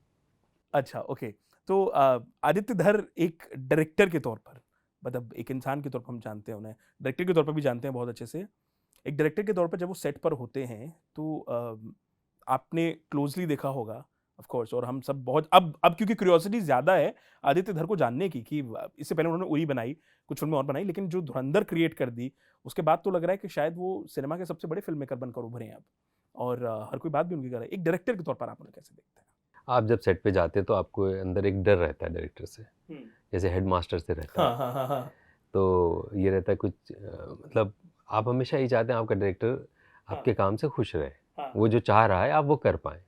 अच्छा, ओके। तो आदित्य धर एक डायरेक्टर के तौर पर, मतलब एक इंसान के तौर पर हम जानते हैं उन्हें, डायरेक्टर के तौर पर भी जानते हैं बहुत अच्छे से। एक डायरेक्टर के तौर पर जब वो सेट पर होते हैं तो आपने क्लोजली देखा होगा ऑफ कोर्स, और हम सब बहुत अब क्योंकि क्यूरियोसिटी ज़्यादा है आदित्य धर को जानने की, कि इससे पहले उन्होंने उरी बनाई, कुछ फिल्में और बनाई, लेकिन जो धुरंधर क्रिएट कर दी उसके बाद तो लग रहा है कि शायद वो सिनेमा के सबसे बड़े फिल्म मेकर बनकर उभरे हैं अब, और हर कोई बात भी उनकी कर रहा है। एक डायरेक्टर के तौर पर आप उन्हें कैसे देखते हैं? आप जब सेट पे जाते हैं तो आपको अंदर एक डर रहता है डायरेक्टर से, जैसे हेड मास्टर से रहता है। हाँ। तो ये रहता है कुछ मतलब आप हमेशा ये चाहते हैं आपका डायरेक्टर आपके काम से खुश रहे, वो जो चाह रहा है आप वो कर पाएँ।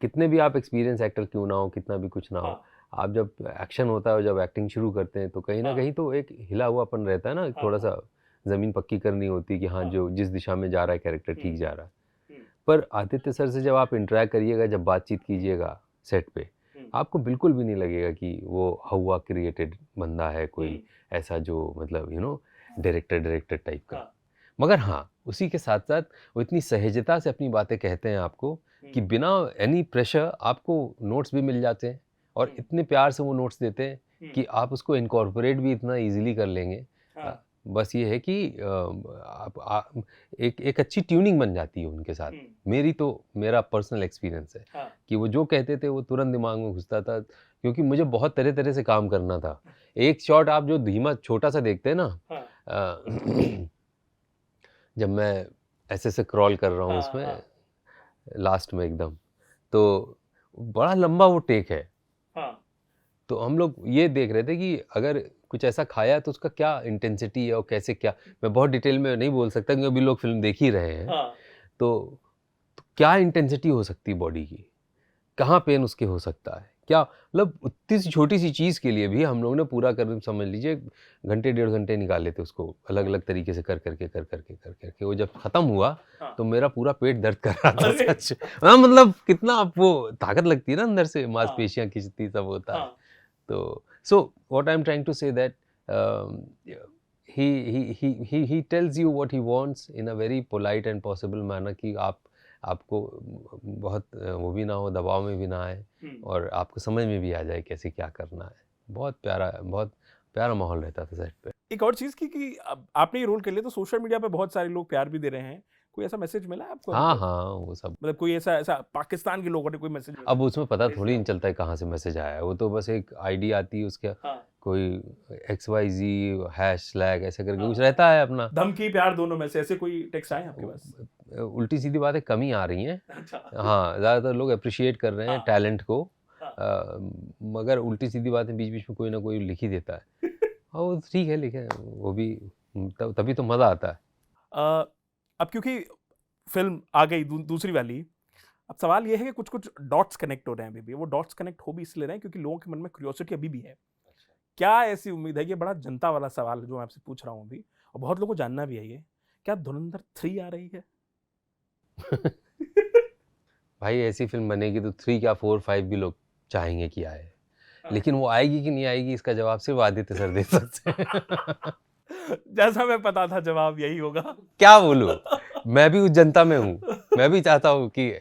कितने भी आप एक्सपीरियंस एक्टर क्यों ना हो, कितना भी कुछ ना हो, आप जब एक्शन होता है और जब एक्टिंग शुरू करते हैं तो कहीं ना कहीं तो एक हिला हुआपन रहता है ना, थोड़ा सा ज़मीन पक्की करनी होती है कि हाँ जो जिस दिशा में जा रहा है कैरेक्टर ठीक जा रहा है। पर आदित्य सर से जब आप इंटरेक्ट करिएगा, जब बातचीत कीजिएगा सेट पे, आपको बिल्कुल भी नहीं लगेगा कि वो हवा क्रिएटेड बंदा है कोई ऐसा जो मतलब डायरेक्टर टाइप का। मगर हाँ, उसी के साथ साथ वो इतनी सहजता से अपनी बातें कहते हैं आपको कि बिना एनी प्रेशर आपको नोट्स भी मिल जाते हैं, और इतने प्यार से वो नोट्स देते हैं कि आप उसको इनकॉर्पोरेट भी इतना इजीली कर लेंगे। बस ये है कि एक अच्छी ट्यूनिंग बन जाती है उनके साथ। मेरा पर्सनल एक्सपीरियंस है हाँ। कि वो जो कहते थे वो तुरंत दिमाग में घुसता था, क्योंकि मुझे बहुत तरह तरह से काम करना था। एक शॉट आप जो धीमा छोटा सा देखते हैं ना, हाँ। जब मैं ऐसे क्रॉल कर रहा हूँ उसमें लास्ट में एकदम, तो बड़ा लंबा वो टेक है। तो हम लोग ये देख रहे थे कि अगर कुछ ऐसा खाया तो उसका क्या इंटेंसिटी है और कैसे क्या, मैं बहुत डिटेल में नहीं बोल सकता क्योंकि अभी लोग फिल्म देख ही रहे हैं। तो क्या इंटेंसिटी हो सकती है बॉडी की, कहाँ पेन उसके हो सकता है, क्या मतलब उतनी सी छोटी सी चीज़ के लिए भी हम लोग ने पूरा कर समझ लीजिए घंटे 1.5 घंटे निकाले थे उसको, अलग अलग तरीके से कर करके वो जब ख़त्म हुआ तो मेरा पूरा पेट दर्द कर रहा था सच। हाँ, मतलब कितना वो ताकत लगती है ना अंदर से, मांसपेशियाँ खिंचती, सब होता है। तो so what I am trying to say that he tells you what he wants in a very polite and possible manner कि आपको बहुत वो भी ना हो, दबाव में भी ना आए और आपको समझ में भी आ जाए कैसे क्या करना है। बहुत प्यारा माहौल रहता था सेट पे। एक और चीज कि अब आपने ये रोल कर लिया तो सोशल मीडिया पे बहुत सारे लोग प्यार भी दे रहे हैं, कोई ऐसा मैसेज मिला है आपको? हाँ हाँ, वो सब मतलब कोई ऐसा पाकिस्तान के लोगों ने कोई मैसेज? अब उसमें पता थोड़ी नहीं चलता है कहाँ से मैसेज आया है, वो तो बस एक आईडी आती है उसके, कोई XYZ #, ऐसे करके कुछ रहता है अपना। धमकी प्यार दोनों में से ऐसे कोई टेक्स्ट आए आपके पास? उल्टी सीधी बातें कम ही आ रही हैं। हाँ, ज़्यादातर लोग अप्रिशिएट कर रहे हैं टैलेंट को, मगर उल्टी सीधी बातें बीच बीच में कोई ना कोई लिख ही देता है। हाँ, वो ठीक है, लिखे वो भी, तभी तो मज़ा आता है। अब क्योंकि फिल्म आ गई दूसरी वाली, अब सवाल ये है कि कुछ कुछ डॉट्स कनेक्ट हो रहे हैं अभी भी। वो डॉट्स कनेक्ट हो भी इसलिए रहे हैं क्योंकि लोगों के मन में क्यूरियोसिटी अभी भी है। क्या ऐसी उम्मीद है, ये बड़ा जनता वाला सवाल है जो मैं आपसे पूछ रहा हूँ अभी, और बहुत लोगों को जानना भी है ये, क्या धुरंधर 3 आ रही है? भाई ऐसी फिल्म बनेगी तो 3 क्या 4 5 भी लोग चाहेंगे कि आए, लेकिन वो आएगी कि नहीं आएगी इसका जवाब सिर्फ आदित्य सर दे सकते हैं। जैसा मैं पता था जवाब यही होगा। क्या बोलूं, मैं भी उस जनता में हूँ, मैं भी चाहता हूँ कि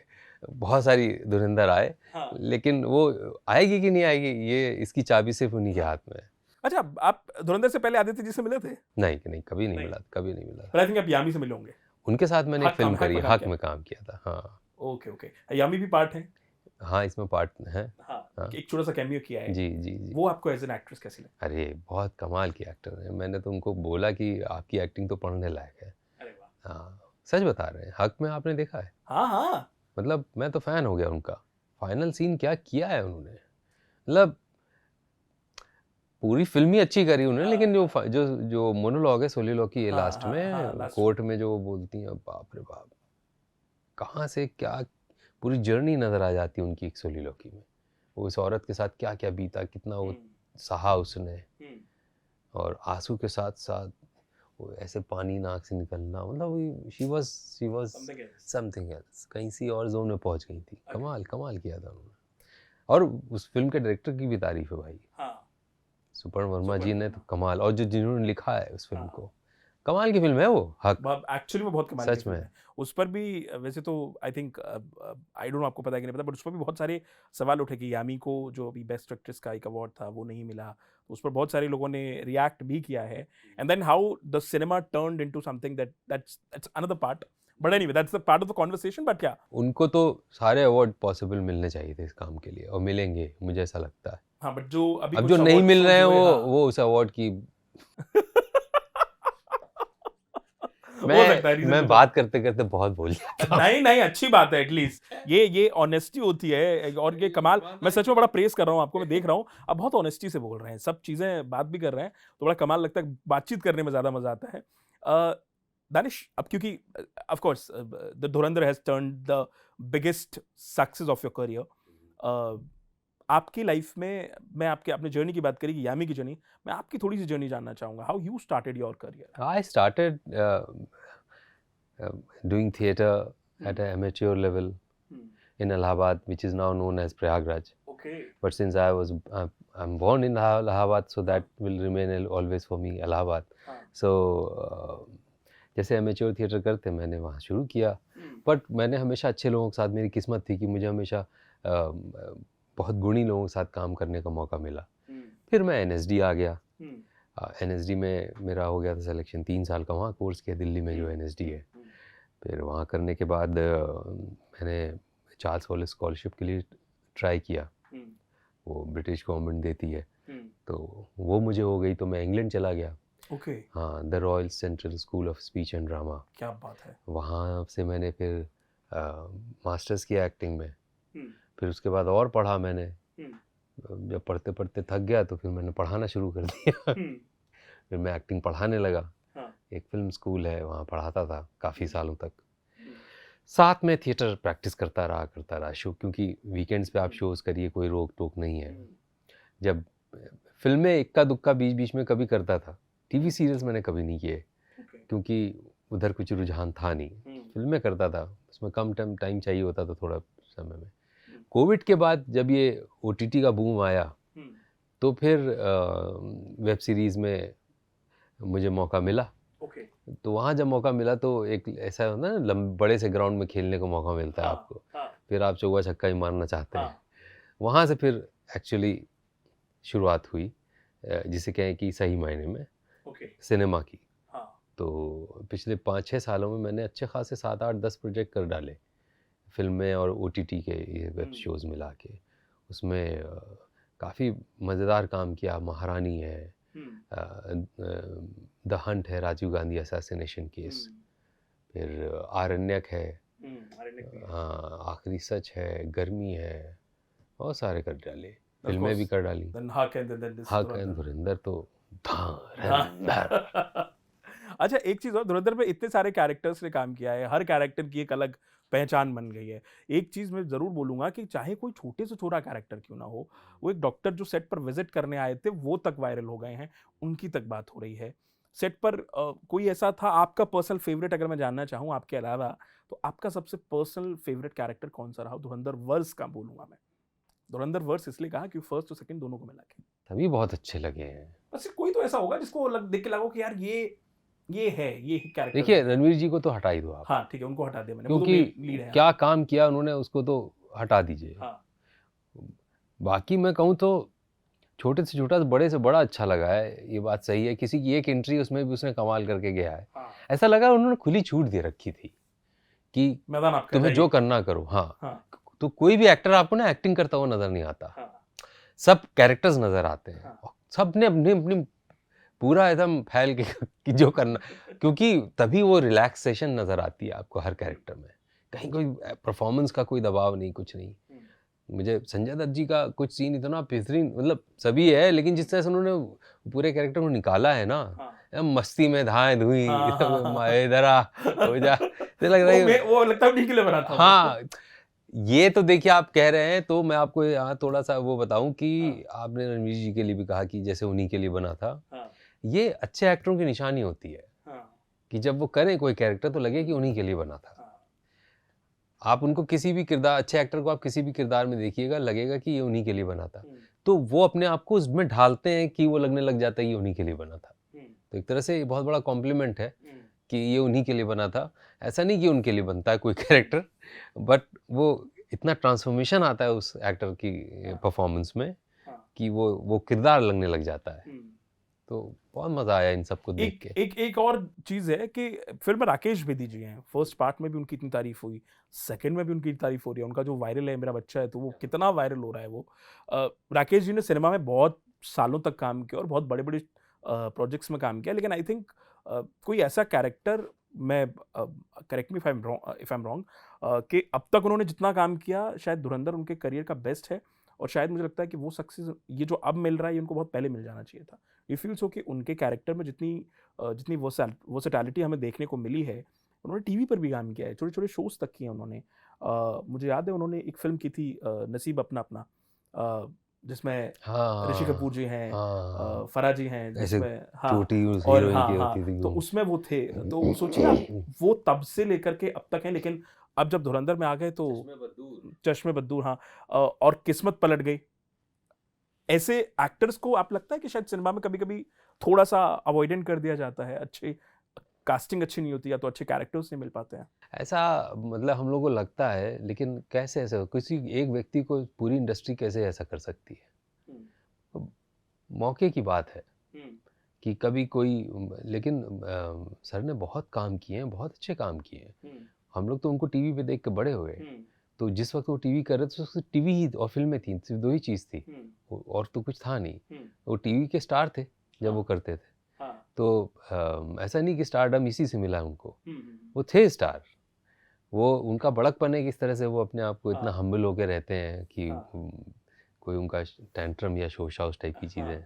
बहुत सारी धुरंधर आए, लेकिन वो आएगी कि नहीं आएगी ये इसकी चाबी सिर्फ उन्हीं के हाथ में है। अच्छा, आप धुरंधर से पहले आदित्य जी से मिले थे? नहीं, कभी नहीं मिला, कभी नहीं मिला। पर आई थिंक आप यामी से मिले होंगे। उनके साथ मैंने एक फिल्म करी, हक में काम किया था। हाँ, ओके। यामी भी पार्ट है? हाँ, इसमें पार्ट है। हाँ, एक छोटा सा कैमियो किया है। जी। वो आपको एज एन एक्ट्रेस कैसी लगी? अरे बहुत कमाल की एक्टर है, मैंने तो उनको बोला कि आपकी एक्टिंग तो पढ़ने लायक है। अरे वाह। हाँ, सच बता रहे हैं, हक में आपने देखा है? हाँ। मतलब मैं तो फैन हो गया उनका, फाइनल सीन क्या किया है उन्होंने, मतलब पूरी फिल्म ही अच्छी करी उन्होंने, लेकिन जो मोनोलॉग है, सोलिलोकी है लास्ट में, कोर्ट में जो वो बोलती हैं, बाप रे बाप, कहाँ से क्या पूरी जर्नी नजर आ जाती है उनकी एक सोलिलोकी में। वो उस औरत के साथ क्या क्या बीता, कितना वो सहा उसने, और आंसू के साथ साथ वो ऐसे पानी नाक से निकलना, मतलब शी वाज समथिंग एल्स, कहीं सी और जोन में पहुंच गई थी। कमाल किया था उन्होंने। और उस फिल्म के डायरेक्टर की भी तारीफ है भाई, सुपर्ण वर्मा जी ने तो कमाल, और जिन्होंने लिखा है उस फिल्म को, कमाल की फिल्म है वो हक। एक्चुअली में बहुत कमाल सच की फिल्म में है। उस पर भी वैसे तो I think, I don't know आपको पता है कि नहीं पता, बट उस पर भी बहुत सारे सवाल उठे कि यामी को जो अभी बेस्ट एक्ट्रेस का एक अवार्ड था वो नहीं मिला, तो उस पर बहुत सारे लोगों ने रिएक्ट भी किया है। And then how the cinema turned into something that's another part, but anyway that's the part of the conversation. But क्या उनको तो सारे अवार्ड पॉसिबल मिलने चाहिए थे इस काम के लिए, और मिलेंगे मुझे ऐसा लगता है। हाँ, बट जो अभी अब जो नहीं मिल रहे हैं वो उस अवार्ड की मैं बात करते करते बहुत भूल जाता हूं। नहीं, अच्छी बात है, एटलीस्ट ये ऑनेस्टी होती है, और ये कमाल, मैं सच में बड़ा प्रेस कर रहा हूँ आपको, मैं देख रहा हूँ आप बहुत ऑनेस्टी से बोल रहे हैं, सब चीजें बात भी कर रहे हैं, तो बड़ा कमाल लगता है, बातचीत करने में ज्यादा मजा आता है। दानिश, अब क्योंकि of course the Dhurandhar has turned the biggest success of your career, आपकी लाइफ में, मैं आपके अपने जर्नी की बात करी कि यामी की जर्नी, मैं आपकी थोड़ी सी जर्नी जानना चाहूंगा, how you started your career? I started doing theatre at an amateur level in Allahabad, which is now known as Prayagraj. Okay. But since I'm born in Allahabad, so that will remain always for me Allahabad. So जैसे amateur theatre करते मैंने वहाँ शुरू किया, but मैंने हमेशा अच्छे लोगों के साथ, मेरी किस्मत थी कि मुझे हमेशा बहुत गुणी लोगों के साथ काम करने का मौका मिला। फिर मैं NSD आ गया, एनएसडी में मेरा हो गया था सिलेक्शन, 3 साल का वहाँ कोर्स किया दिल्ली में जो एनएसडी है। फिर वहाँ करने के बाद मैंने चार्ल्स वॉलेस स्कॉलरशिप के लिए ट्राई किया, वो ब्रिटिश गवर्नमेंट देती है, तो वो मुझे हो गई तो मैं इंग्लैंड चला गया। ओके। हाँ, the royal central school of speech and drama, क्या बात है। वहाँ से मैंने फिर मास्टर्स किया एक्टिंग में। फिर उसके बाद और पढ़ा मैंने, जब पढ़ते पढ़ते थक गया तो फिर मैंने पढ़ाना शुरू कर दिया। फिर मैं एक्टिंग पढ़ाने लगा। एक फिल्म स्कूल है, वहाँ पढ़ाता था काफ़ी सालों तक। साथ में थिएटर प्रैक्टिस करता रहा शो, क्योंकि वीकेंड्स पे आप शोज़ करिए, कोई रोक टोक नहीं है। जब फिल्में इक्का दुक्का बीच बीच में कभी करता था, टीवी सीरियल्स मैंने कभी नहीं किए, क्योंकि उधर कुछ रुझान था नहीं। फिल्में करता था, उसमें कम टाइम चाहिए होता था थोड़ा समय में। कोविड के बाद जब ये ओटीटी का बूम आया तो फिर वेब सीरीज़ में मुझे मौका मिला। तो वहाँ जब मौका मिला तो एक ऐसा होता है ना, बड़े से ग्राउंड में खेलने को मौका मिलता है आपको, फिर आप चौका छक्का ही मारना चाहते हैं। वहाँ से फिर एक्चुअली शुरुआत हुई, जिसे कहें कि सही मायने में सिनेमा की। तो पिछले 5-6 सालों में मैंने अच्छे खासे 7-8-10 प्रोजेक्ट कर डाले, फिल्में और ओटीटी के ये वेब शोज़ मिला के। उसमें काफ़ी मज़ेदार काम किया। महारानी है, द हंट है, राजीव गांधी असैसिनेशन केस, फिर आरण्यक है, हाँ, आखिरी सच है, गर्मी है, बहुत सारे कर डाले, फिल्में भी कर डाली। हक एंड धुरंधर तो धुरंधर। अच्छा, एक चीज और, धुरंधर में इतने सारे कैरेक्टर्स ने काम किया है, हर कैरेक्टर की एक अलग पहचान बन गई है। एक चीज मैं जरूर बोलूंगा कि चाहे कोई छोटे से छोटा कैरेक्टर क्यों ना हो, वो एक डॉक्टर जो सेट पर विजिट करने आए थे वो तक वायरल हो गए हैं, उनकी तक बात हो रही है। सेट पर कोई ऐसा था आपका पर्सनल फेवरेट, अगर मैं जानना चाहूँ आपके अलावा, तो आपका सबसे पर्सनल फेवरेट कैरेक्टर कौन सा रहा? धुरंधर वर्स का बोलूंगा मैं, धुरंधर वर्स इसलिए कहा कि फर्स्ट और सेकंड दोनों को मिला के सभी बहुत अच्छे लगे हैं। बस कोई तो ऐसा होगा जिसको देख के लगा कि यार ये है, ये कैरेक्टर। देखिए, रणवीर जी को तो हटा ही दो आप। हाँ ठीक है, उनको हटा दिया मैंने, क्योंकि क्या काम किया उन्होंने, उसको तो हटा दीजिए। हाँ। बाकी मैं कहूँ तो छोटे से छोटा, बड़े से बड़ा अच्छा लगा है, ये बात सही है। किसी की एक एंट्री उसमें भी उसने कमाल करके गया है। हाँ। ऐसा लगा उन्होंने खुली छूट दे रखी थी कि मैदान आपका, तुम्हें जो करना करो। हाँ, हाँ। तो कोई भी एक्टर आपको ना एक्टिंग करता हुआ नजर नहीं आता। हाँ। सब कैरेक्टर्स नजर आते हैं। हाँ। सब ने अपनी अपनी पूरा एकदम फैल के कि जो करना, क्योंकि तभी वो रिलैक्सेशन नजर आती है आपको हर कैरेक्टर में। कहीं कोई परफॉर्मेंस का कोई दबाव नहीं, कुछ नहीं। मुझे संजय दत्त जी का कुछ सीन इतना बेहतरीन, मतलब सभी है, लेकिन जिस तरह से उन्होंने पूरे कैरेक्टर को निकाला है ना, मस्ती में धाए धुई, इधर आ हो जा, तो लग रहा है वो लगता है उन्हीं के लिए बना था। हाँ, ये तो देखिए आप कह रहे हैं, तो मैं आपको यहाँ थोड़ा सा वो बताऊं कि आपने रणवीर जी के लिए भी कहा कि जैसे उन्हीं के लिए बना था। ये अच्छे एक्टरों की निशानी होती है कि जब वो करें कोई कैरेक्टर तो लगे कि उन्हीं के लिए बना था। आप उनको किसी भी किरदार, अच्छे एक्टर को आप किसी भी किरदार में देखिएगा, लगेगा कि ये उन्हीं के लिए बना था। तो वो अपने आप को उसमें ढालते हैं कि वो लगने लग जाता है ये उन्हीं के लिए बना था। तो एक तरह से ये बहुत बड़ा कॉम्प्लीमेंट है कि ये उन्हीं के लिए बना था। ऐसा नहीं कि उनके लिए बनता है कोई कैरेक्टर, बट वो इतना ट्रांसफॉर्मेशन आता है उस एक्टर की परफॉर्मेंस में कि वो किरदार लगने लग जाता है। तो बहुत मजा आया इन सबको देख के। एक और चीज है कि फिल्म में राकेश बेदी जी हैं, फर्स्ट पार्ट में भी उनकी इतनी तारीफ हुई, सेकंड में भी उनकी तारीफ हो रही है। उनका जो वायरल है मेरा बच्चा है, तो वो कितना वायरल हो रहा है वो। राकेश जी ने सिनेमा में बहुत सालों तक काम किया और बहुत बड़े बड़े प्रोजेक्ट्स में काम किया, लेकिन आई थिंक कोई ऐसा कैरेक्टर, मैं correct me if I am wrong, कि अब तक उन्होंने जितना काम किया शायद धुरंधर उनके करियर का बेस्ट है। और शायद मुझे लगता है कि वो सक्सेस ये जो अब मिल रहा है ये उनको बहुत पहले मिल जाना चाहिए था। यू फील सो कि उनके कैरेक्टर में जितनी वर्सेटैलिटी हमें देखने को मिली है, उन्होंने टीवी पर भी काम किया है, छोटे छोटे शोज तक किए उन्होंने। मुझे याद है उन्होंने एक फिल्म की थी नसीब अपना अपना, जिसमें ऋषि कपूर जी हैं, फराह जी हैं, जिसमें तो उसमें वो थे। तो सोचिए आप, वो तब से लेकर के अब तक हैं, लेकिन अब जब धुरंधर में आ गए तो चश्मे बद्दूर, हाँ, और किस्मत पलट गई। ऐसे एक्टर्स को आप लगता है कि शायद सिनेमा में कभी कभी थोड़ा सा अवॉइडेंट कर दिया जाता है, अच्छे कास्टिंग अच्छी नहीं होती या तो अच्छे कैरेक्टर्स नहीं मिल पाते हैं? ऐसा मतलब हम लोगों को लगता है, लेकिन कैसे ऐसा किसी एक व्यक्ति को पूरी इंडस्ट्री कैसे ऐसा कर सकती है? मौके की बात है कि कभी कोई लेकिन सर ने बहुत काम किए हैं, बहुत अच्छे काम किए हैं। हम लोग तो उनको टीवी पे देख के बड़े हुए। तो जिस वक्त वो टीवी कर रहे थे तो सिर्फ टीवी ही और फिल्में थी, सिर्फ 2 ही चीज़ थी, और तो कुछ था नहीं। वो टीवी के स्टार थे जब वो करते थे। तो ऐसा नहीं कि स्टारडम इसी से मिला उनको, वो थे स्टार। वो उनका बड़कपन है, किस तरह से वो अपने आप को इतना हम्बल होके रहते हैं कि कोई उनका टेंट्रम या शोशा उस टाइप की चीज़ें।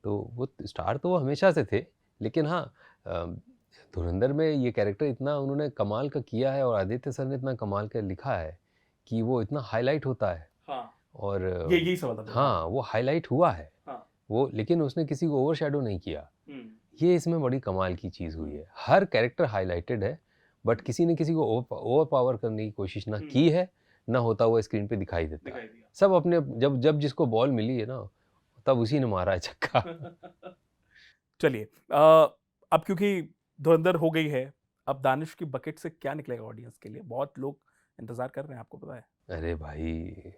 तो वो स्टार तो वो हमेशा से थे, लेकिन हाँ धुरंधर में ये कैरेक्टर इतना उन्होंने कमाल का किया है और आदित्य सर ने इतना कमाल का लिखा है कि वो इतना हाईलाइट होता है। और यही सवाल था। हाँ वो हाईलाइट हुआ है। वो लेकिन उसने किसी को ओवरशैडो नहीं किया। ये इसमें बड़ी कमाल की चीज़ हुई है। हर कैरेक्टर हाईलाइटेड है, बट किसी ने किसी को ओवर पावर करने की कोशिश ना की है, ना होता हुआ स्क्रीन पे दिखाई देता है। सब अपने जब जिसको बॉल मिली है ना, तब उसी ने मारा है छक्का। चलिए अब क्योंकि धुरंधर हो गई है, अब दानिश की बकेट से क्या निकलेगा ऑडियंस के लिए? बहुत लोग इंतजार कर रहे हैं, आपको पता है। अरे भाई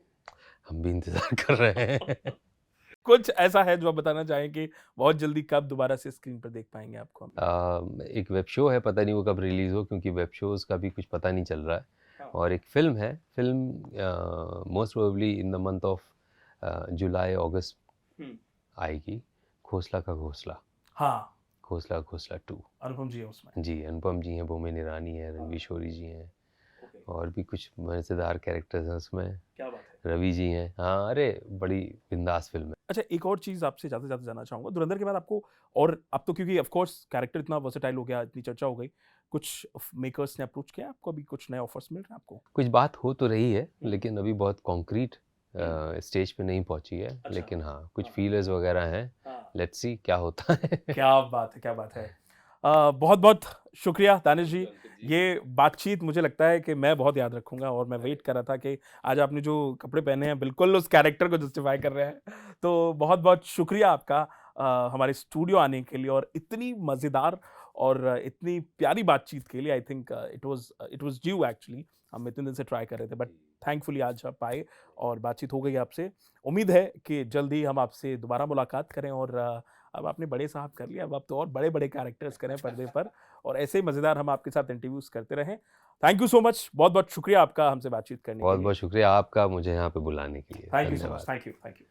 हम भी इंतजार कर रहे हैं। कुछ ऐसा है जो आप बताना चाहें कि बहुत जल्दी कब दोबारा से स्क्रीन पर देख पाएंगे आपको हम? एक वेब शो है, पता नहीं वो कब रिलीज हो, क्योंकि वेब शोज का भी कुछ पता नहीं चल रहा है। और एक फिल्म है, film most probably in the month of July August आएगी, घोसला का घोसला। हाँ, घोसला घोसला 2। अनुपम जी है उसमें। जी अनुपम जी हैं, भूमि ईरानी है, रणवीर शोरी जी हैं, और भी कुछ मज़ेदार कैरेक्टर्स हैं उसमें। क्या बात है। रवि जी हैं। हाँ अरे बड़ी बिंदास फिल्म है। अच्छा, एक और चीज़ आपसे ज़्यादा से ज़्यादा जानना चाहूँगा, धुरंधर के बाद आपको, और अब तो क्योंकि ऑफ कोर्स कैरेक्टर इतना वर्सेटाइल हो गया, इतनी चर्चा हो गई, कुछ मेकर्स ने अप्रोच किया आपको? अभी कुछ नए ऑफर्स मिल रहे हैं आपको? कुछ बात हो तो रही है, लेकिन अभी बहुत कॉन्क्रीट स्टेज पे नहीं पहुंची है। लेकिन हाँ कुछ फीलर्स वगैरह हैं। लेट्स सी क्या होता है। क्या बात है, क्या बात है। बहुत बहुत शुक्रिया दानिश जी। ये बातचीत मुझे लगता है कि मैं बहुत याद रखूंगा, और मैं वेट कर रहा था कि आज आपने जो कपड़े पहने हैं बिल्कुल उस कैरेक्टर को जस्टिफाई कर रहे हैं। तो बहुत बहुत शुक्रिया आपका हमारे स्टूडियो आने के लिए, और इतनी मज़ेदार और इतनी प्यारी बातचीत के लिए। I think it was due actually. हम इतने दिन से ट्राई कर रहे थे, बट थैंकफुली आज आप आए और बातचीत हो गई आपसे। उम्मीद है कि जल्द ही हम आपसे दोबारा मुलाकात करें, और अब आपने बड़े साहब कर लिया, अब आप तो और बड़े-बड़े कैरेक्टर्स करें पर्दे पर, और ऐसे ही मज़ेदार हम आपके साथ इंटरव्यूज़ करते रहें। थैंक यू सो मच, बहुत-बहुत शुक्रिया आपका हमसे बातचीत करने के लिए। बहुत बहुत शुक्रिया आपका मुझे यहाँ पे बुलाने के लिए। थैंक यू सो धन्यवाद। Much, thank you.